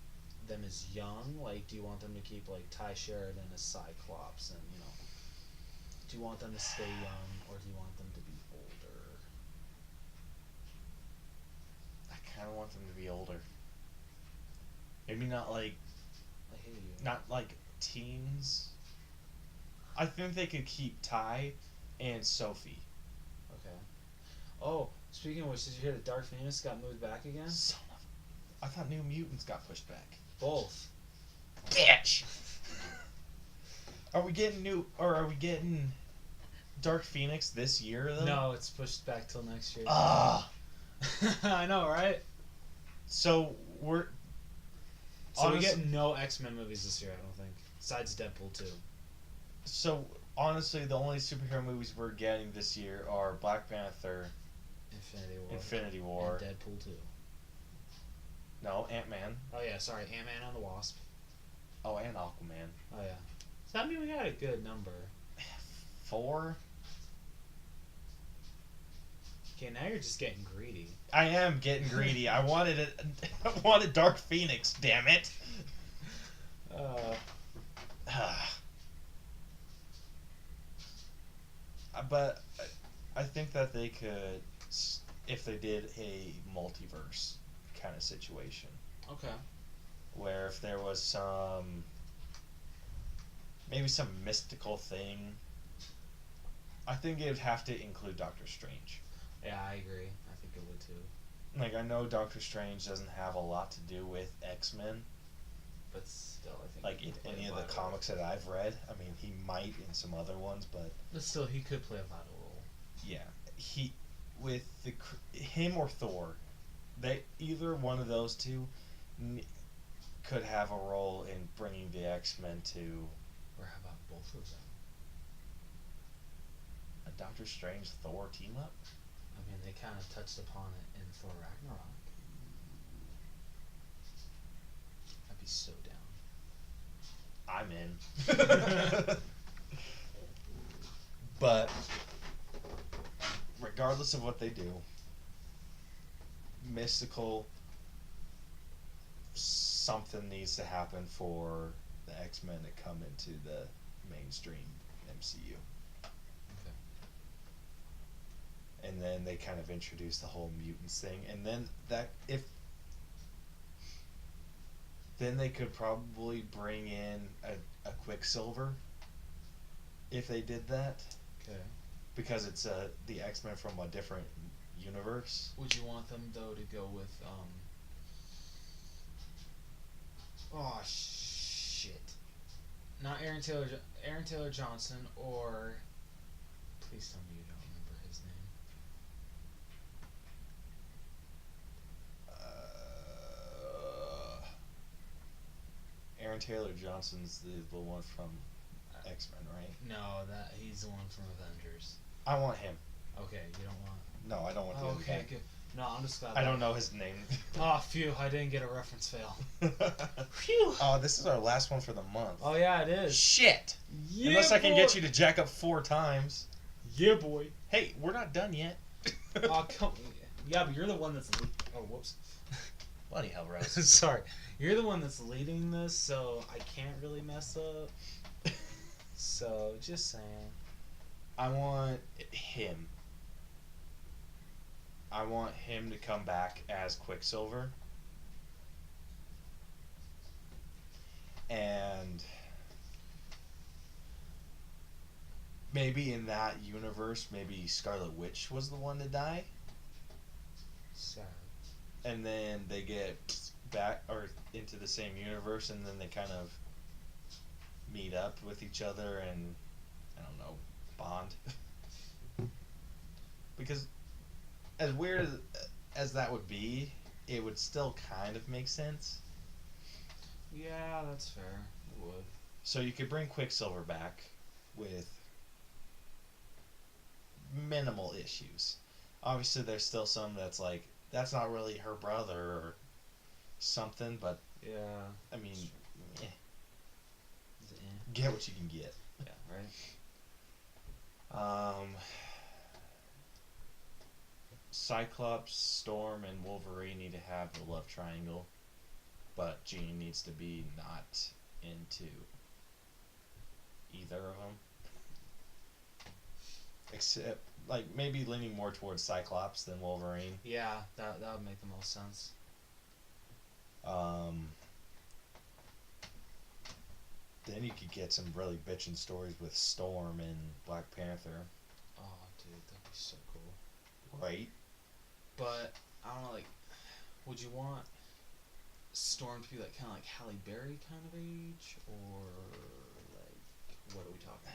them as young? Like, do you want them to keep like Ty Sheridan as Cyclops, and do you want them to stay young, or do you want them to be older? I kind of want them to be older. Maybe not like I hate you. not like teens. I think they could keep Ty and Sophie. Okay. Oh, speaking of which, did you hear that Dark Phoenix got moved back again? Son of... I thought New Mutants got pushed back. Both. Bitch! Are we getting Dark Phoenix this year, though? No, it's pushed back till next year. Ah! I know, right? So, we're... So we get no X-Men movies this year, I don't think. Besides Deadpool 2. So, honestly, the only superhero movies we're getting this year are Black Panther, Infinity War. And Deadpool 2. No, Ant-Man. Oh yeah, sorry, Ant-Man and the Wasp. Oh, and Aquaman. Oh yeah. So that means we got a good number. 4? Okay, now you're just getting greedy. I am getting greedy. I wanted Dark Phoenix, damn it. But I think that they could, if they did a multiverse kind of situation. Okay. Where if there was maybe some mystical thing, I think it would have to include Doctor Strange. Yeah, I agree. I think it would too. Like, I know Doctor Strange doesn't have a lot to do with X-Men. But still, I think... Like, in any of the comics that I've read. I mean, he might in some other ones, but... But still, he could play a vital role. Yeah. Him or Thor, either one of those two could have a role in bringing the X-Men to... Or how about both of them? A Doctor Strange-Thor team-up? I mean, they kind of touched upon it in Thor Ragnarok. I'd be so down. I'm in. But regardless of what they do, mystical something needs to happen for the X-Men to come into the mainstream MCU. Okay. And then they kind of introduce the whole mutants thing, and then then they could probably bring in a Quicksilver if they did that. Okay. Because it's the X-Men from a different universe. Would you want them though to go with oh shit. Not Aaron Taylor Johnson, or please tell me you don't remember his name. Aaron Taylor Johnson's the one from X-Men, right? No, he's the one from Avengers. I want him. Okay, you don't want... No, I don't want the other okay, guy. good. No, I'm just glad... I don't know his name. Oh, phew, I didn't get a reference fail. Phew! Oh, this is our last one for the month. Oh, yeah, it is. Shit! Yeah, Unless I can boy. get you to jack up 4 times. Yeah, boy. Hey, we're not done yet. Oh, come... Yeah, but you're the one that's... Oh, whoops. Bloody hell, Rose. Sorry. You're the one that's leading this, so I can't really mess up. So, just saying. I want him. I want him to come back as Quicksilver. And maybe in that universe, maybe Scarlet Witch was the one to die. Sad. And then they get back or into the same universe, and then they kind of meet up with each other and, I don't know, bond. Because as weird as that would be, it would still kind of make sense. Yeah, that's fair. It would. So you could bring Quicksilver back with minimal issues. Obviously, there's still some that's like, that's not really her brother or something, but yeah, I mean, Is it get what you can get. Yeah, right. Cyclops, Storm, and Wolverine need to have the love triangle, but Jean needs to be not into either of them. Except, like, maybe leaning more towards Cyclops than Wolverine. Yeah, that would make the most sense. Then you could get some really bitchin' stories with Storm and Black Panther, Oh, dude, that'd be so cool. right? But I don't know, like, would you want Storm to be like kind of like Halle Berry kind of age, or like what are we talking?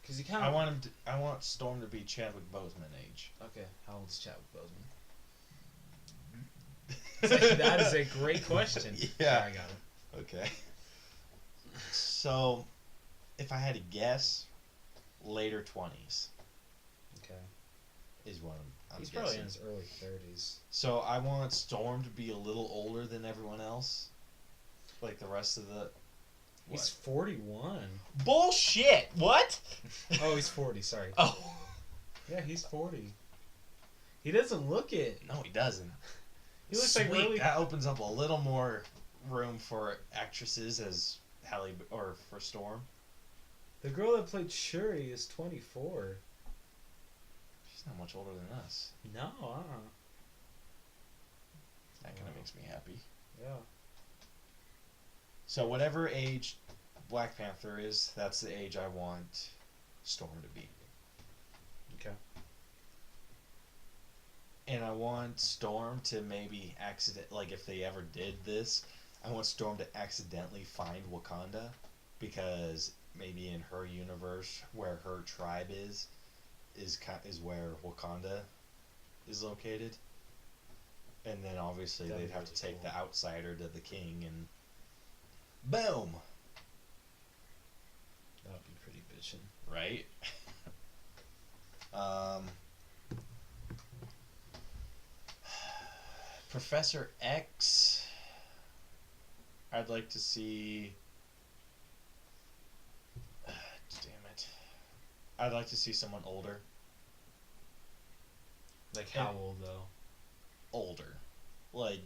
Because he kind of. I want Storm to be Chadwick Boseman age. Okay, how old is Chadwick Boseman? That is a great question. Yeah. Sorry, I got it. Okay. So, if I had to guess, later 20s Okay. is what I'm He's guessing. probably in his early 30s. So I want Storm to be a little older than everyone else, like the rest of the. He's 41. Bullshit! What? Oh, he's 40. Sorry. Oh. Yeah, he's 40. He doesn't look it. No, he doesn't. He looks Sweet. like really. That opens up a little more room for actresses as for Storm. The girl that played Shuri is 24. She's not much older than us. No, That kind of makes me happy. Yeah. So whatever age Black Panther is, that's the age I want Storm to be. Okay. And I want Storm to maybe like if they ever did this, I want Storm to accidentally find Wakanda, because maybe in her universe where her tribe is where Wakanda is located. And then obviously That'd they'd be have really to take cool. the outsider to the king and boom, That would be pretty bitchin'. right? Professor X, I'd like to see. Damn it. I'd like to see someone older. Like how old though? Older. Like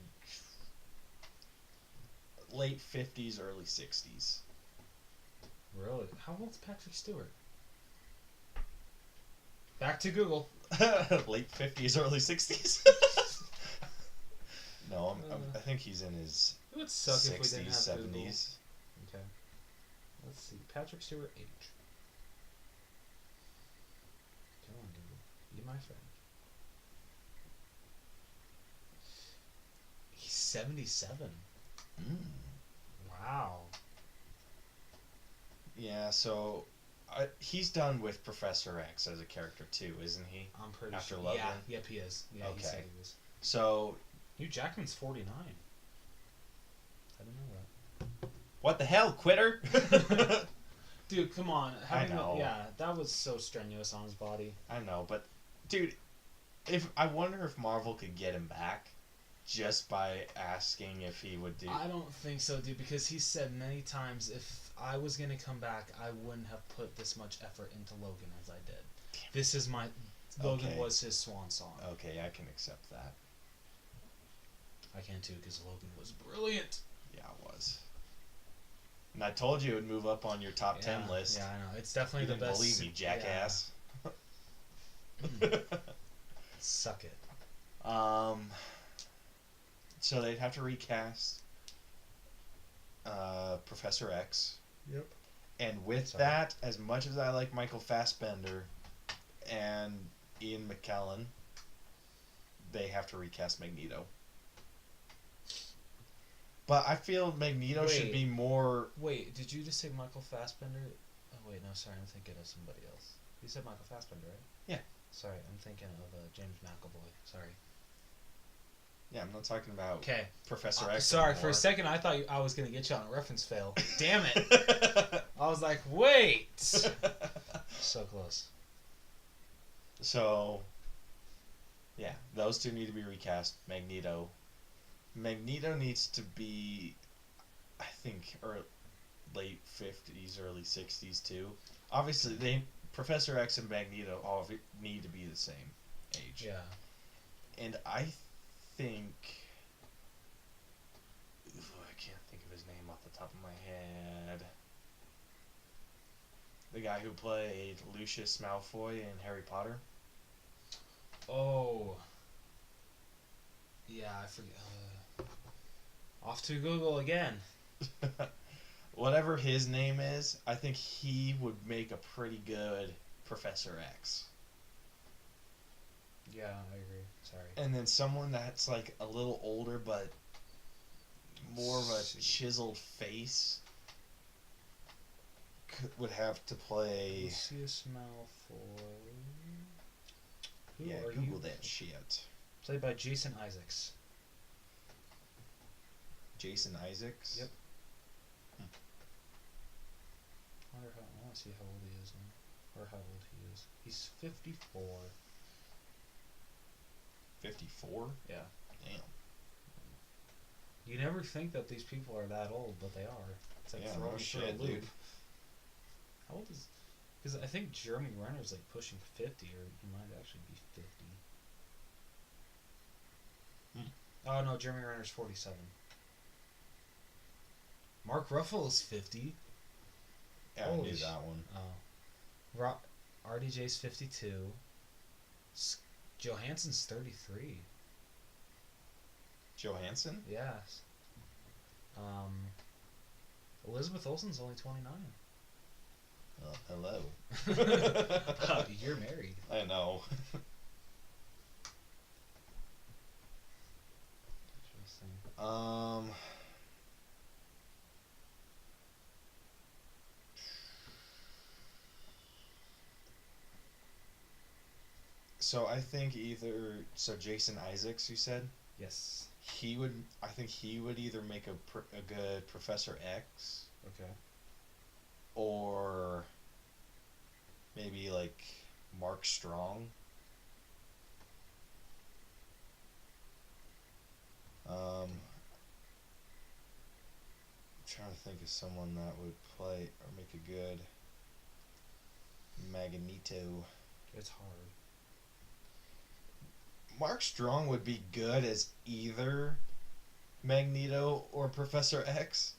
late 50s, early 60s. Really? How old's Patrick Stewart? Back to Google. Late 50s, early 60s? No, I think he's in his It would suck 60s, if we didn't have 70s. Google. Okay. Let's see. Patrick Stewart age. Come on, Google. Be my friend. He's 77. Mm. Wow. Yeah, so he's done with Professor X as a character too, isn't he? I'm pretty After sure. Logan? Yeah, yep, he is. Yeah, he said Okay. he was. So, Hugh Jackman's 49. I didn't know what the hell, quitter? that. Dude, come on. I know. Yeah, that was so strenuous on his body. I know, but dude, I wonder if Marvel could get him back just by asking if he would do. I don't think so, dude, because he said many times if I was going to come back, I wouldn't have put this much effort into Logan as I did. This is my... Logan Okay. was his swan song. Okay, I can accept that. I can too, because Logan was brilliant. Yeah, it was. And I told you it would move up on your top 10 list. Yeah, I know. It's definitely You the didn't best. believe me, jackass. Yeah. Suck it. So they'd have to recast Professor X. Yep. And with Sorry. that, as much as I like Michael Fassbender and Ian McKellen, they have to recast Magneto. But I feel Magneto should Wait. be more... Wait, did you just say Michael Fassbender? Oh, wait, no, sorry, I'm thinking of somebody else. You said Michael Fassbender, right? Yeah. Sorry, I'm thinking of James McAvoy. Sorry. Yeah, I'm not talking about Okay. Professor X Sorry, anymore. for a second I thought I was going to get you on a reference fail. Damn it. I was like, wait. So close. So, yeah, those two need to be recast. Magneto needs to be, I think, late 50s, early 60s too. Obviously, Professor X and Magneto all need to be the same age. Yeah. And I think... I can't think of his name off the top of my head. The guy who played Lucius Malfoy in Harry Potter. Oh. Yeah, I forget. Off to Google again. whatever his name is, I think he would make a pretty good Professor X. Yeah, I agree. Sorry. And then someone that's like a little older but more of a chiseled face would have to play. Lucius Malfoy. Who Yeah, are Google you? that shit. Played by Jason Isaacs. Jason Isaacs? Yep. I want to see how old he is now. Or how old he is. He's 54. 54? Yeah. Damn. You never think that these people are that old, but they are. It's like throwing you for a loop. Dude. How old is... Because I think Jeremy Renner's like pushing 50, or he might actually be 50. Oh no, Jeremy Renner's 47. Mark Ruffalo's 50. Yeah, I knew that one. Oh. RDJ's 52. Johansson's 33. Johansson? Yes. Elizabeth Olsen's only 29. Hello. You're married. I know. Interesting. So I think Jason Isaacs, you said? Yes. I think he would either make a good Professor X. Okay. Or maybe like Mark Strong. I'm trying to think of someone that would play or make a good Magneto. It's hard. Mark Strong would be good as either Magneto or Professor X.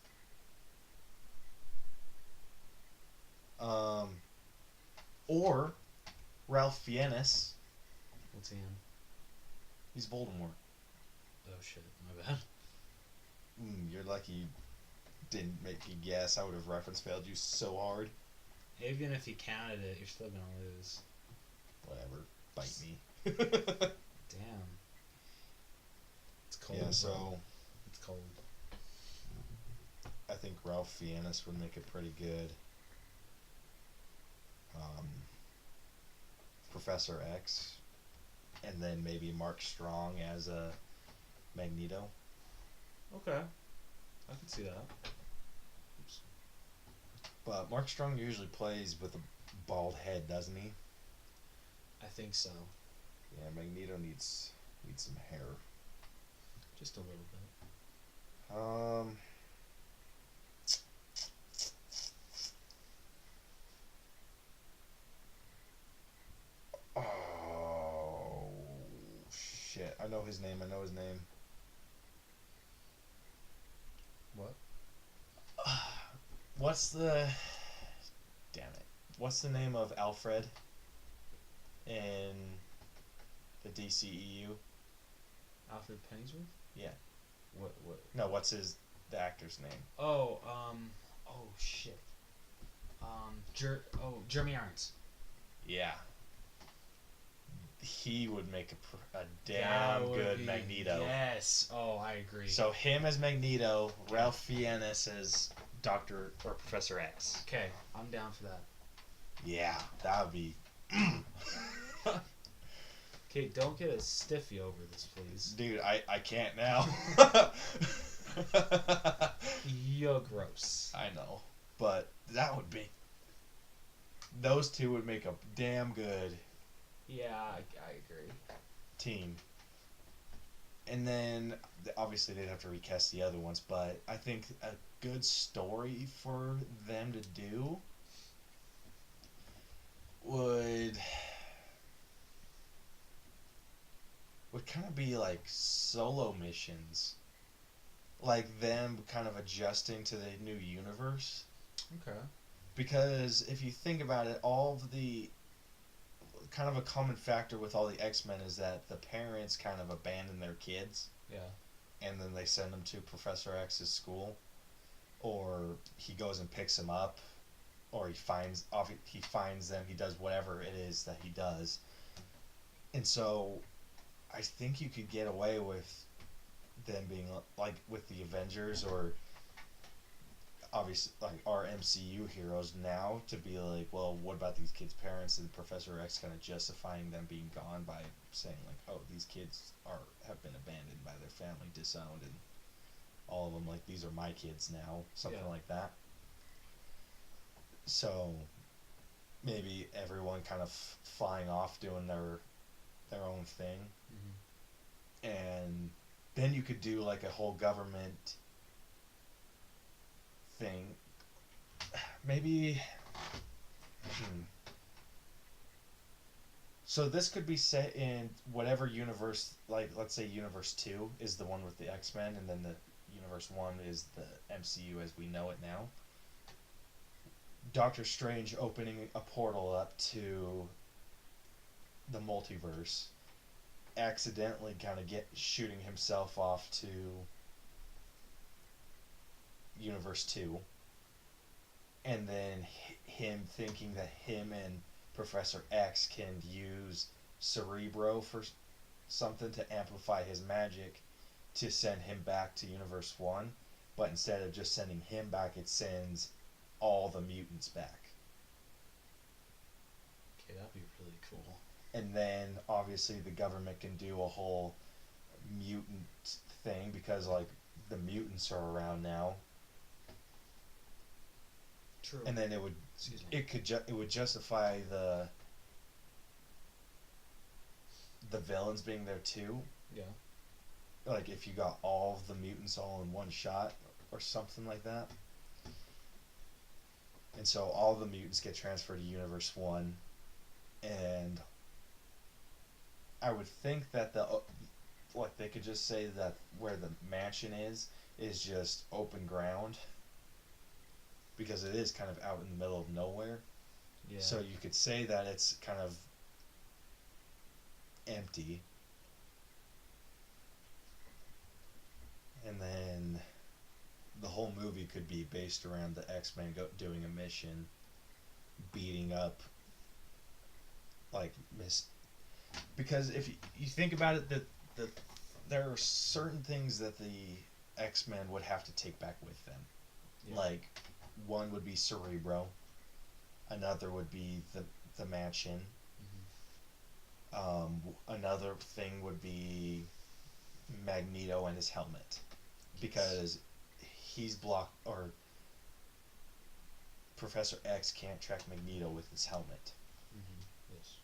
Or Ralph Fiennes. What's he in? He's Voldemort. Oh shit, my bad. You're lucky you didn't make me guess. I would have reference failed you so hard. Even if you counted it, you're still gonna lose. Whatever. Bite me. Damn. It's cold. Yeah, so it's cold. I think Ralph Fiennes would make it pretty good. Professor X, and then maybe Mark Strong as a Magneto. Okay, I can see that. Oops. But Mark Strong usually plays with a bald head, doesn't he? I think so. Yeah, Magneto needs some hair. Just a little bit. Oh shit! I know his name. What? What's the? Damn it! What's the name of Alfred in the DCEU? Alfred Pennyworth? Yeah. What? No, what's the actor's name? Oh, shit. Jeremy Irons. Yeah. He would make a damn good Magneto. Yes. Oh, I agree. So him as Magneto, Ralph Fiennes as Dr. or Professor X. Okay, I'm down for that. Yeah, that would be... Okay, don't get a stiffy over this, please. Dude, I can't now. You're gross. I know. But that would be... Those two would make a damn good... Yeah, I agree. Team. And then, obviously, they'd have to recast the other ones, but I think a good story for them to do would kind of be like solo missions. Like them kind of adjusting to the new universe. Okay. Because if you think about it, all of the... kind of a common factor with all the X-Men is that the parents kind of abandon their kids. Yeah. And then they send them to Professor X's school. or he goes and picks him up, or he finds them. He does whatever it is that he does, and so I think you could get away with them being like with the Avengers or obviously like our MCU heroes now to be like, well, what about these kids' parents, and Professor X kind of justifying them being gone by saying like, oh, these kids have been abandoned by their family, disowned, and all of them like these are my kids now, something like that. So maybe everyone kind of flying off doing their own thing, and then you could do like a whole government thing. Maybe. So this could be set in whatever universe, like let's say Universe 2 is the one with the X-Men, and then the Universe 1 is the MCU as we know it now. Doctor Strange opening a portal up to the multiverse, accidentally kind of shooting himself off to Universe 2, and then him thinking that him and Professor X can use Cerebro for something to amplify his magic to send him back to Universe 1, but instead of just sending him back, it sends all the mutants back. Okay, that'd be really cool. And then obviously the government can do a whole mutant thing because like the mutants are around now. True. And then it would justify the villains being there too. Yeah. Like if you got all of the mutants all in one shot or something like that. And so all the mutants get transferred to Universe 1, and I would think that they could just say that where the mansion is just open ground, because it is kind of out in the middle of nowhere. Yeah. So you could say that it's kind of empty. And then the whole movie could be based around the X-Men doing a mission, beating up like because if you think about it, that there are certain things that the X-Men would have to take back with them. Yeah. Like one would be Cerebro, another would be the mansion. Another thing would be Magneto and his helmet, because he's blocked, or Professor X can't track Magneto with his helmet. Yes.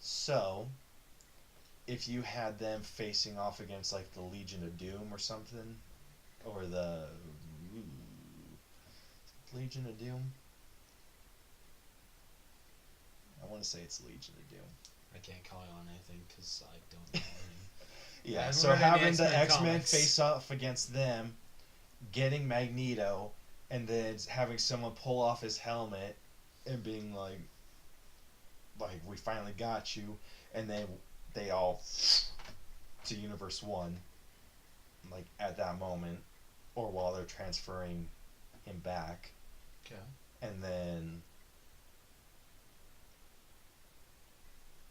So, if you had them facing off against like the Legion of Doom or something, or the Legion of Doom. I want to say it's Legion of Doom. I can't call you on anything because I don't know any. Yeah, so having the X-Men face off against them, getting Magneto, and then having someone pull off his helmet and being like, we finally got you, and then they all to Universe 1, like at that moment, or while they're transferring him back. Okay. And then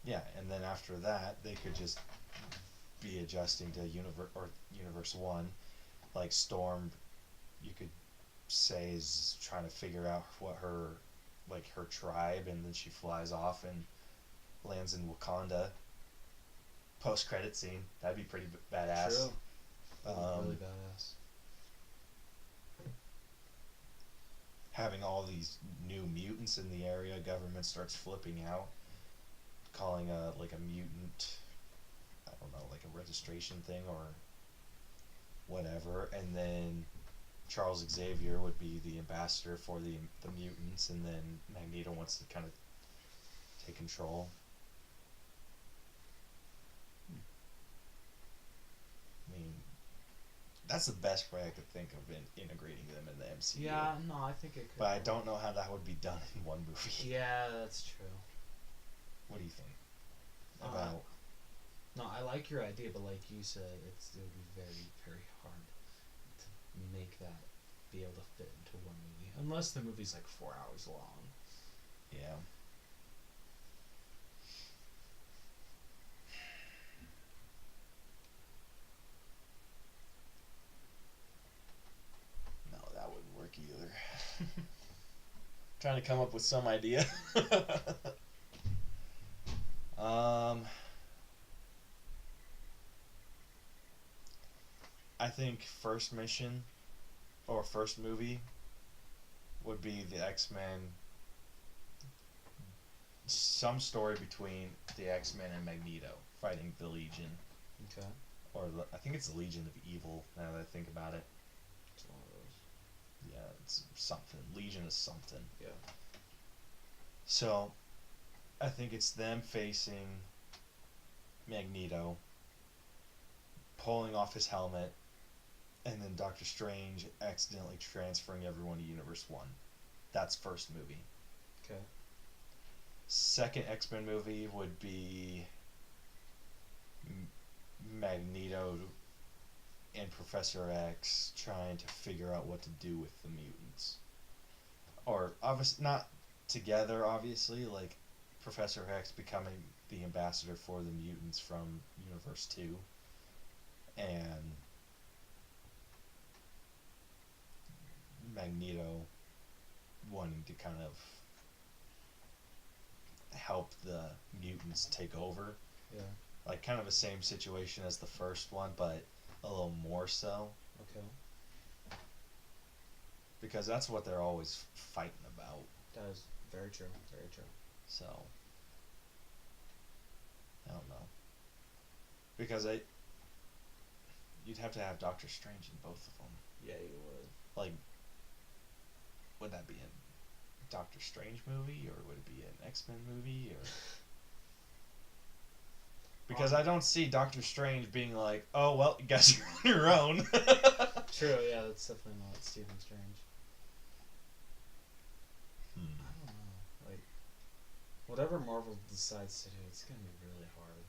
and then after that, they could just be adjusting to Universe 1. Like Storm, you could say is trying to figure out what her tribe, and then she flies off and lands in Wakanda. Post-credit scene. That'd be pretty badass. True. Really badass. Having all these new mutants in the area, government starts flipping out, calling a mutant, I don't know, like a registration thing or whatever, and then Charles Xavier would be the ambassador for the mutants, and then Magneto wants to kind of take control. I mean, that's the best way I could think of in integrating them in the MCU. Yeah, no, I think it could. But I don't know how that would be done in one movie. Yeah, that's true. What do you think about? No, I like your idea, but like you said, it would be very, very hard to make that be able to fit into one movie, unless the movie's like 4 hours long. Yeah. No, that wouldn't work either. Trying to come up with some idea. I think first mission or first movie would be the X-Men. Some story between the X-Men and Magneto fighting the Legion, Okay. or I think it's the Legion of Evil. Now that I think about it, It's one of those. yeah, it's something. Legion is something. Yeah. So, I think it's them facing Magneto, pulling off his helmet, and then Doctor Strange accidentally transferring everyone to Universe 1. That's first movie. Okay. Second X-Men movie would be Magneto and Professor X trying to figure out what to do with the mutants. Or, obviously, not together, obviously, like Professor X becoming the ambassador for the mutants from Universe 2. And Magneto wanting to kind of help the mutants take over. Yeah. Like kind of the same situation as the first one, but a little more so. Okay. Because that's what they're always fighting about. That is very true. Very true. So, I don't know. Because you'd have to have Doctor Strange in both of them. Yeah, you would. Like, would that be a Doctor Strange movie, or would it be an X-Men movie, or... Because I don't see Doctor Strange being like, oh, well, you guys are on your own. True, yeah, that's definitely not Stephen Strange. I don't know. Like, whatever Marvel decides to do, it's going to be really hard.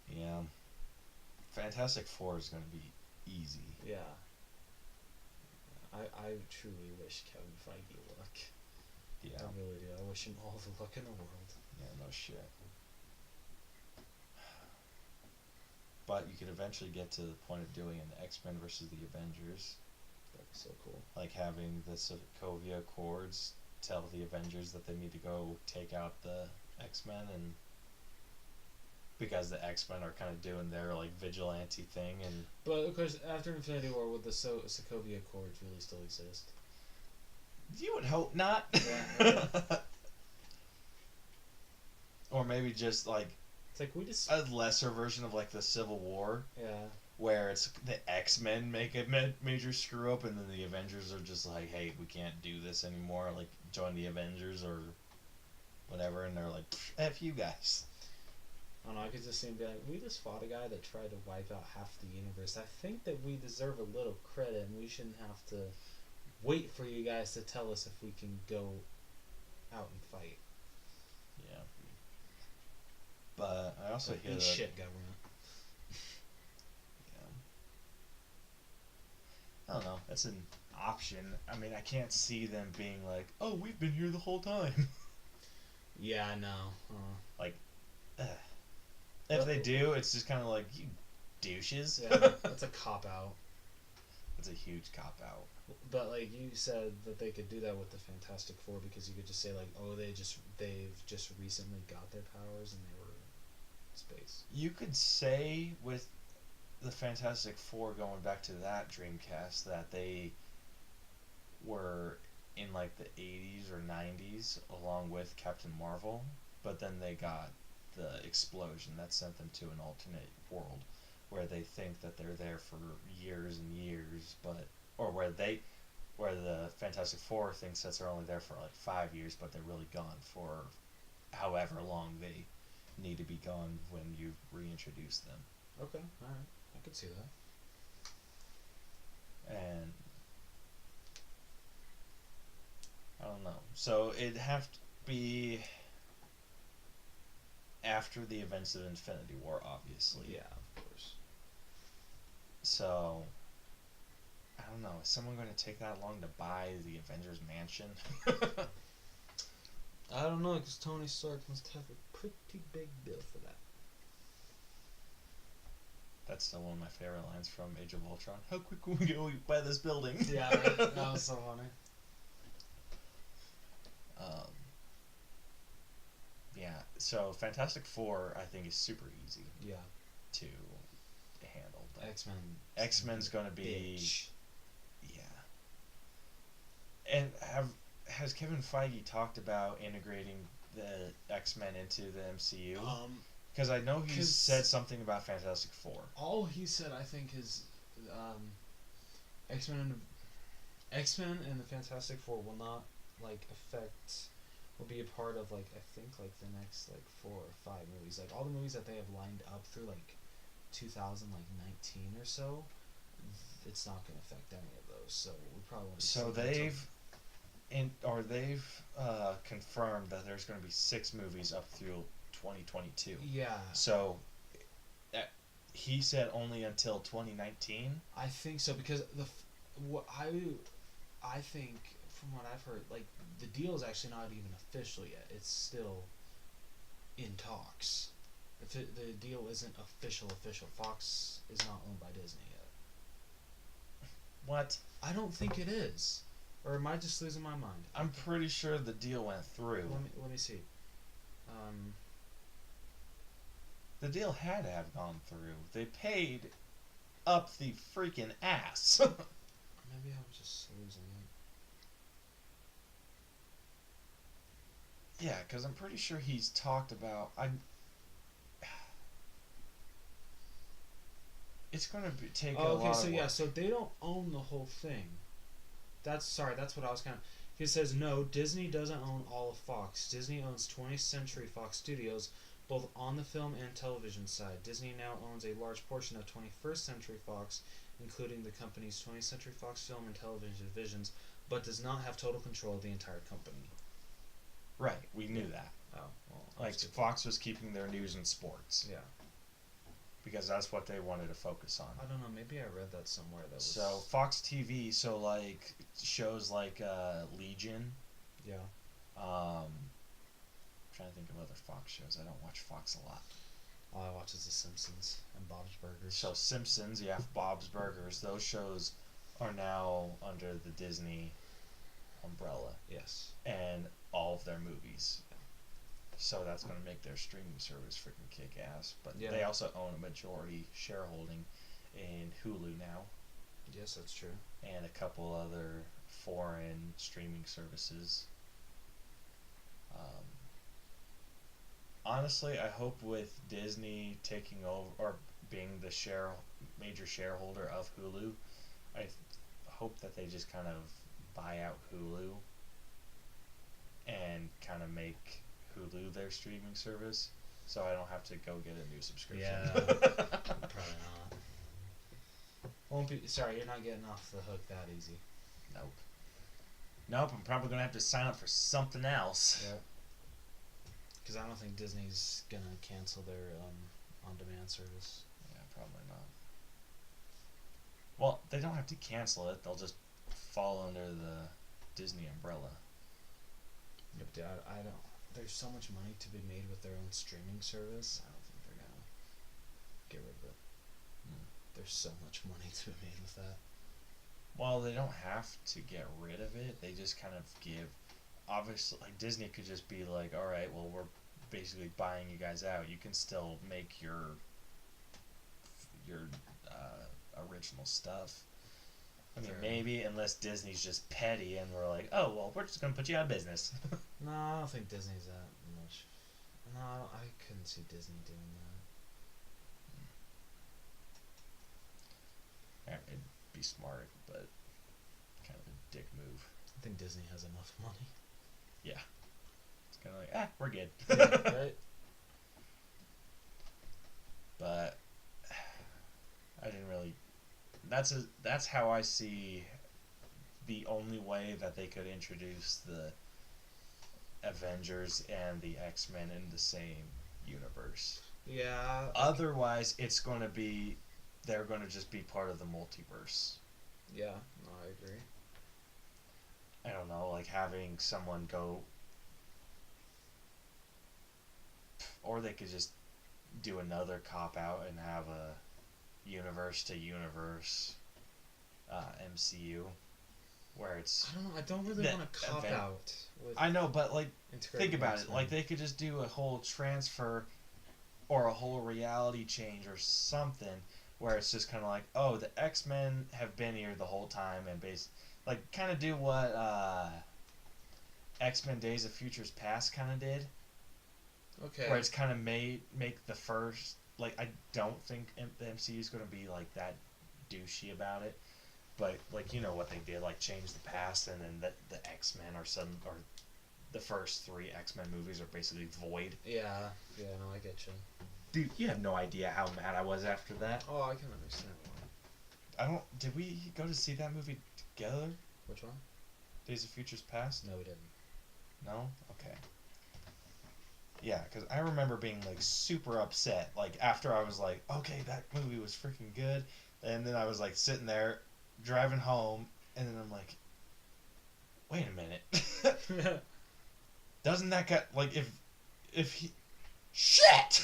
Yeah. Fantastic Four is going to be easy. Yeah. I truly wish Kevin Feige luck. Yeah. I really do. I wish him all the luck in the world. Yeah, no shit. But you could eventually get to the point of doing an X-Men versus the Avengers. That'd be so cool. Like having the Sokovia Accords tell the Avengers that they need to go take out the X-Men, and because the X-Men are kind of doing their like vigilante thing, and But of course, after Infinity War, would the Sokovia Accords really still exist? you would hope not. Yeah. Or maybe just like It's like we just a lesser version of like the Civil War, yeah. where it's the X-Men make a major screw up, and then the Avengers are just like, hey, we can't do this anymore, like join the Avengers or whatever, and they're like, F you guys. I don't know, I could just see him be like, we just fought a guy that tried to wipe out half the universe. I think that we deserve a little credit, and we shouldn't have to wait for you guys to tell us if we can go out and fight. Yeah. But I also hear Eat that... shit, government. Yeah. I don't know. That's an option. I mean, I can't see them being like, oh, we've been here the whole time. Yeah, I know. Like, if they do, it's just kind of like, you douches. Yeah, that's a cop-out. That's a huge cop-out. But like you said that they could do that with the Fantastic Four, because you could just say like, oh, they've just recently got their powers and they were in space. You could say with the Fantastic Four, going back to that Dreamcast, that they were in like the 80s or 90s along with Captain Marvel, but then they got the explosion that sent them to an alternate world where they think that they're there for years and years, but where the Fantastic Four thinks that they're only there for like 5 years, but they're really gone for however long they need to be gone when you reintroduce them. Okay, alright. I could see that. And I don't know. So it'd have to be after the events of Infinity War, obviously. Yeah, of course. So I don't know. Is someone going to take that long to buy the Avengers mansion? I don't know, because Tony Stark must have a pretty big bill for that. That's still one of my favorite lines from Age of Ultron. How quick can we go buy this building? Yeah, right? That was so funny. Yeah, so Fantastic Four, I think, is super easy Yeah. to handle. But X-Men. X-Men's going to be... Bitch. Yeah. And has Kevin Feige talked about integrating the X-Men into the MCU? Because I know he said something about Fantastic Four. All he said, I think, is X-Men and the Fantastic Four will not will be a part of I think the next 4 or 5 movies. All the movies that they have lined up through 2019 or so, it's not going to affect any of those. So we probably won't. So they've confirmed that there's going to be 6 movies up through 2022. Yeah. So he said only until 2019. I think so, because I think from what I've heard, the deal is actually not even official yet. It's still in talks. The deal isn't official. Fox is not owned by Disney yet. What? I don't think it is. Or am I just losing my mind? I'm pretty sure the deal went through. Let me see. The deal had to have gone through. They paid up the freaking ass. Maybe I'm just losing it. Yeah, because I'm pretty sure he's talked about... It's going to take a lot of work. So they don't own the whole thing. That's what I was kind of... He says, no, Disney doesn't own all of Fox. Disney owns 20th Century Fox Studios, both on the film and television side. Disney now owns a large portion of 21st Century Fox, including the company's 20th Century Fox film and television divisions, but does not have total control of the entire company. Right, we knew that. Oh, well, Fox was keeping their news and sports. Yeah. Because that's what they wanted to focus on. I don't know, maybe I read that somewhere. So, Fox TV, shows like Legion. Yeah. I'm trying to think of other Fox shows. I don't watch Fox a lot. All I watch is The Simpsons and Bob's Burgers. So, Simpsons, you have Bob's Burgers. Those shows are now under the Disney umbrella. Yes. And all of their movies. So that's going to make their streaming service freaking kick ass. But they also own a majority shareholding in Hulu now. Yes, that's true. And a couple other foreign streaming services. Honestly, I hope with Disney taking over or being the major shareholder of Hulu, I hope that they just kind of buy out Hulu and kind of make Hulu their streaming service, so I don't have to go get a new subscription. Yeah, probably not. Won't be. Sorry, you're not getting off the hook that easy. Nope. I'm probably gonna have to sign up for something else. Yep. Because I don't think Disney's gonna cancel their on-demand service. Yeah, probably not. Well, they don't have to cancel it. They'll just fall under the Disney umbrella. Yep. Dude, I don't. There's so much money to be made with their own streaming service. I don't think they're gonna get rid of it. There's so much money to be made with that. Well, they don't have to get rid of it. They just kind of give. Obviously, Disney could just be like, all right, well, we're basically buying you guys out. You can still make your original stuff. I mean, maybe, unless Disney's just petty and we're like, oh, well, we're just going to put you out of business. No, I don't think Disney's that much. No, I couldn't see Disney doing that. It'd be smart, but kind of a dick move. I think Disney has enough money. Yeah. It's kind of like, we're good. Yeah, right? But I didn't really... That's how I see the only way that they could introduce the Avengers and the X-Men in the same universe. Yeah. Otherwise, it's going to be... They're going to just be part of the multiverse. Yeah, no, I agree. I don't know, like having someone go, or they could just do another cop out and have a universe to universe MCU where it's. I don't know. I don't really want to cop out with. I know, but like, think about X-Men. it. Like they could just do a whole transfer, or a whole reality change or something, where it's just kind of like, oh, the X-Men have been here the whole time, and like kind of do what X-Men Days of Futures Past kind of did. Okay. Where it's kind of make the first, like, I don't think the MCU is going to be like that douchey about it, but like, you know what they did, like change the past, and then the X-Men or the first 3 X-Men movies are basically void. Yeah, no, I get you. Dude, you have no idea how mad I was after that. Oh, I can understand why. Did we go to see that movie together? Which one? Days of Futures Past? No, we didn't. No? Okay. Yeah, because I remember being like super upset, like after I was like, okay, that movie was freaking good, and then I was like sitting there driving home, and then I'm like, wait a minute, doesn't that guy, like, if he shit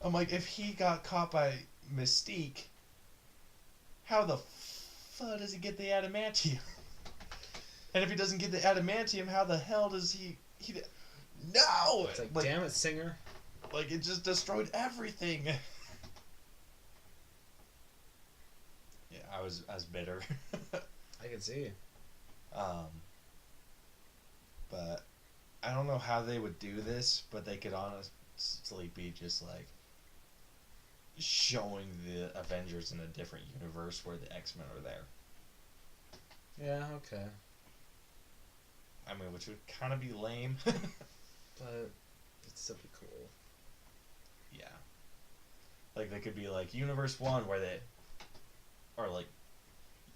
I'm like, if he got caught by Mystique, how the fuck does he get the adamantium? And if he doesn't get the adamantium, how the hell does he no! It's like, damn it, Singer. Like, it just destroyed everything. Yeah, I was bitter. I can see. But I don't know how they would do this, but they could honestly be just like showing the Avengers in a different universe where the X-Men are there. Yeah, okay. I mean, which would kind of be lame. But it's still be cool. Yeah. Like, they could be like, Universe 1 where they... Or, like,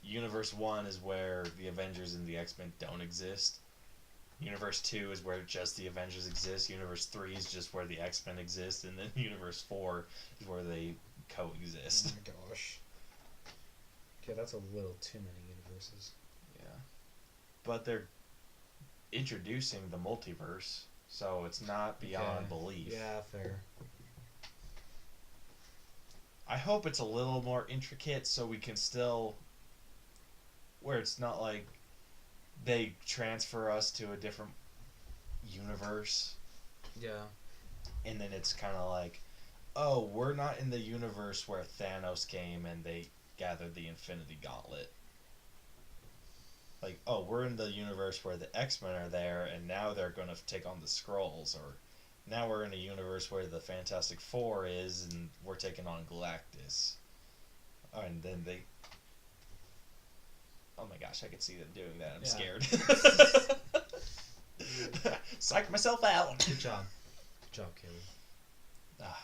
Universe 1 is where the Avengers and the X-Men don't exist. Universe 2 is where just the Avengers exist. Universe 3 is just where the X-Men exist. And then Universe 4 is where they coexist. Oh my gosh. Okay, that's a little too many universes. Yeah. But they're introducing the multiverse, so it's not beyond belief. Yeah, fair. I hope it's a little more intricate so we can still, where it's not like they transfer us to a different universe. Yeah. And then it's kind of like, oh, we're not in the universe where Thanos came and they gathered the Infinity Gauntlet. Like, oh, we're in the universe where the X-Men are there, and now they're going to take on the Skrulls, or now we're in a universe where the Fantastic Four is, and we're taking on Galactus. And then they... Oh my gosh, I could see them doing that. I'm scared. Psych myself out. Good job. Good job, Caleb.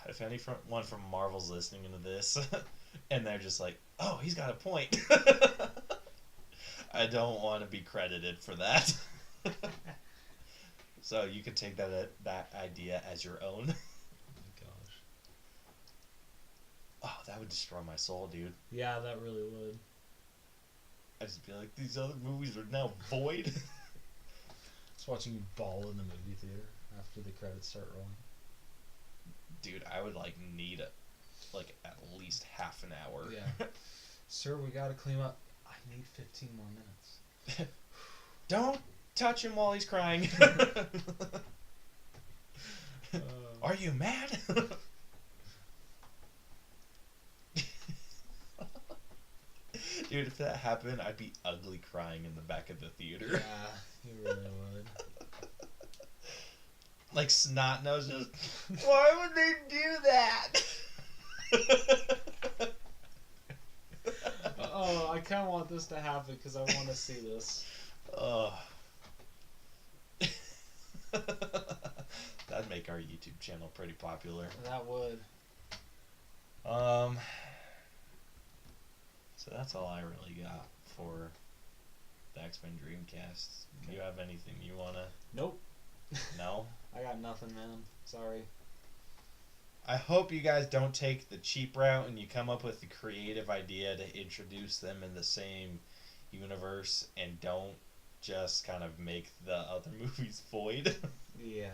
If anyone from Marvel's listening to this, and they're just like, oh, he's got a point. I don't want to be credited for that. So you can take that idea as your own. Oh my gosh. Oh, that would destroy my soul, dude. Yeah, that really would. I'd just be like, these other movies are now void. Just watching you bawl in the movie theater after the credits start rolling. Dude, I would need at least half an hour. Yeah. Sir, we gotta clean up. I need 15 more minutes. Don't touch him while he's crying. Are you mad? Dude, if that happened, I'd be ugly crying in the back of the theater. Yeah, you really would. Like snot noses. Why would they do that? Oh, I kind of want this to happen because I want to see this. That'd make our YouTube channel pretty popular. That would. So that's all I really got for the X-Men Dreamcast. Do you have anything you wanna? Nope. No? I got nothing, man. Sorry. I hope you guys don't take the cheap route and you come up with the creative idea to introduce them in the same universe and don't just kind of make the other movies void. Yeah,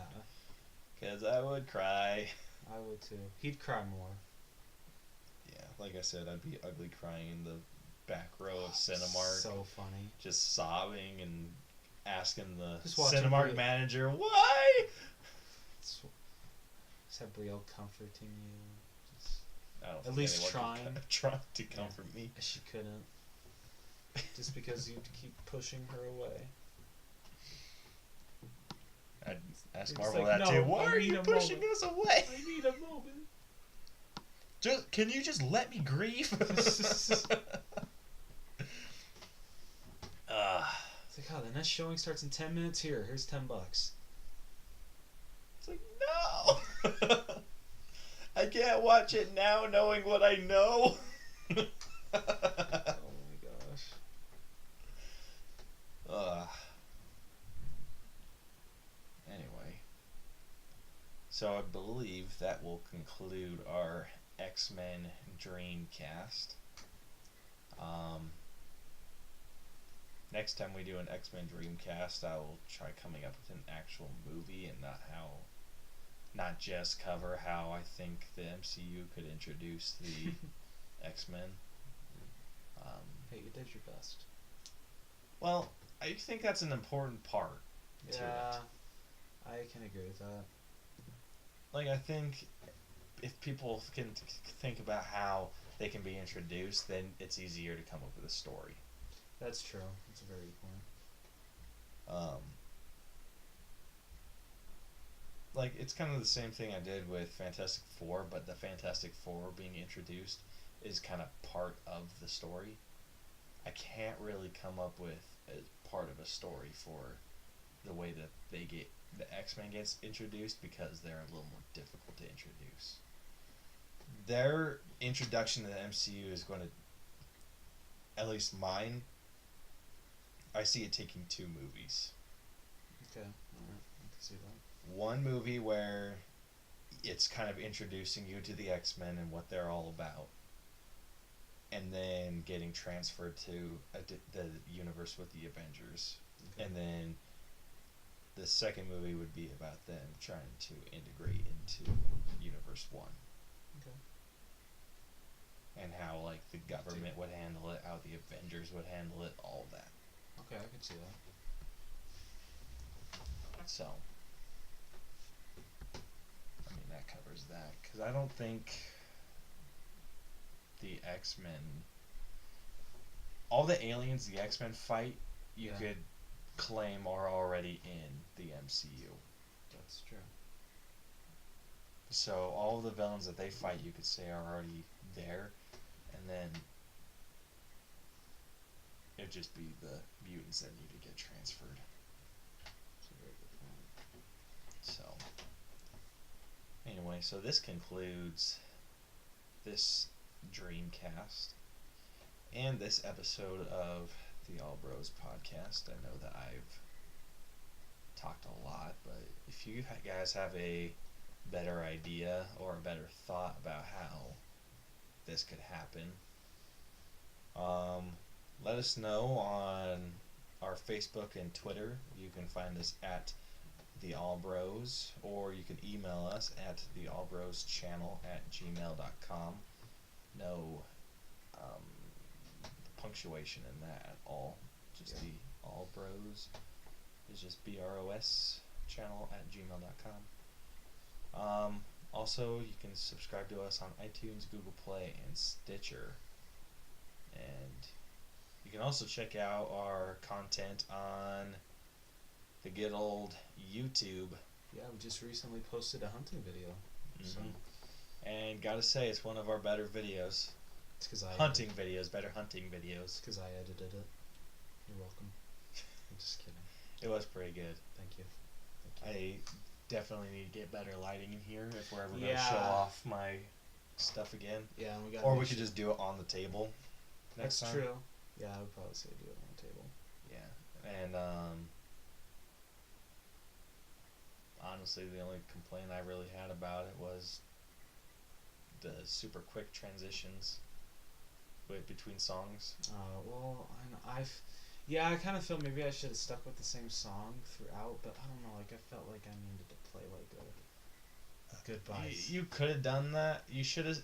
Because I would cry. I would too. He'd cry more. Yeah, like I said, I'd be ugly crying in the back row of Cinemark. So funny. Just sobbing and asking the Just watching Cinemark Brie- manager, why? Just have Brielle comforting you. Just, I don't At think least anyone trying. could try to comfort me. she couldn't. Just because you'd keep pushing her away. I'd ask It's Marvel like, that no, too. Why I are need you a pushing moment. us away? I need a moment. Can you just let me grieve? It's like, oh, the next showing starts in 10 minutes. Here's $10. It's like, no! I can't watch it now knowing what I know. Oh my gosh. Anyway. So I believe that will conclude our X-Men Dreamcast. Next time we do an X-Men Dreamcast, I will try coming up with an actual movie and not just cover how I think the MCU could introduce the X-Men. Hey, you did your best. Well, I think that's an important part to Yeah, it. I can agree with that. Like, I think if people can think about how they can be introduced, then it's easier to come up with a story. That's true. That's a very good point. Like, it's kind of the same thing I did with Fantastic Four, but the Fantastic Four being introduced is kind of part of the story. I can't really come up with a part of a story for the way that the X-Men gets introduced because they're a little more difficult to introduce. Their introduction to the MCU is going to, at least mine, I see it taking 2 movies. Okay, alright, I can see that. One movie where it's kind of introducing you to the X-Men and what they're all about, and then getting transferred to the universe with the Avengers. Okay. And then the second movie would be about them trying to integrate into Universe 1. Okay. And how, like, the government would handle it, how the Avengers would handle it, all that. Okay, I can see that. So, I mean, that covers that. Because I don't think the X-Men... All the aliens the X-Men fight, you Yeah. could claim are already in the MCU. That's true. So, all the villains that they fight, you could say are already there. And then it'd just be the mutants that need to get transferred. That's a very good point. So, anyway, so this concludes this Dreamcast and this episode of the All Bros podcast. I know that I've talked a lot, but if you guys have a better idea or a better thought about how this could happen, let us know on our Facebook and Twitter. You can find us at the All Bros, or you can email us at theallbroschannel@gmail.com. No punctuation in that at all. Just the All Bros is just BROS channel@gmail.com. Also, you can subscribe to us on iTunes, Google Play, and Stitcher. And you can also check out our content on the good old YouTube. Yeah, we just recently posted a hunting video. So And gotta say, it's one of our better videos. it's because I Hunting videos, better hunting videos. Because I edited it. You're welcome. I'm just kidding. It was pretty good. Thank you. I definitely need to get better lighting in here if we're ever going to Yeah. show off my stuff again. Yeah, and we got. Or we could just do it on the table next That's time. true. Yeah, I would probably say do it on the table. Yeah. And honestly, the only complaint I really had about it was the super quick transitions between songs. Well, I kind of feel maybe I should have stuck with the same song throughout, but I don't know. Like I felt like I needed to play like a goodbyes. You could have done that. You should have.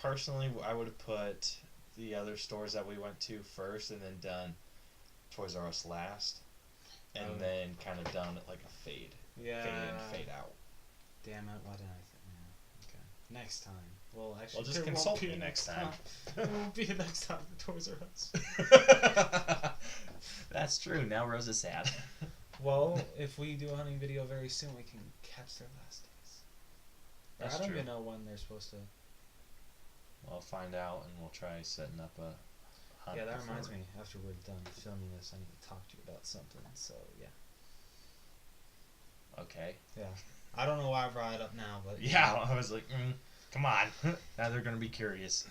Personally, I would have put the other stores that we went to first, and then done Toys R Us last, and then kind of done it like a fade in, fade out. Damn it! Why didn't I think? Yeah. Okay. Next time. Well, actually, Well, just there consult won't be me a next time. There won't be a next time for Toys R Us. That's true. Now Rose is sad. Well, if we do a hunting video very soon, we can catch their last days. That's I don't true. even know when they're supposed to. We'll find out, and we'll try setting up a hunt. Yeah, that reminds me. After we're done filming this, I need to talk to you about something. So yeah. Okay. Yeah. I don't know why I brought it up now, but Yeah, I was like, come on. Now they're gonna be curious.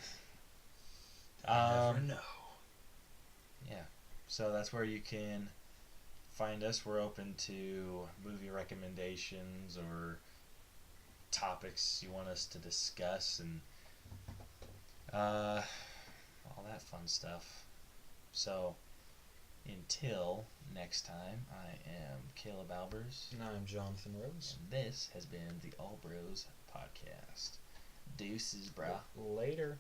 Never know. Yeah. So that's where you can find us. We're open to movie recommendations or topics you want us to discuss and all that fun stuff. So until next time, I am Caleb Albers. And I'm Jonathan Rose. And this has been the All Bros Podcast. Deuces, brah. Later.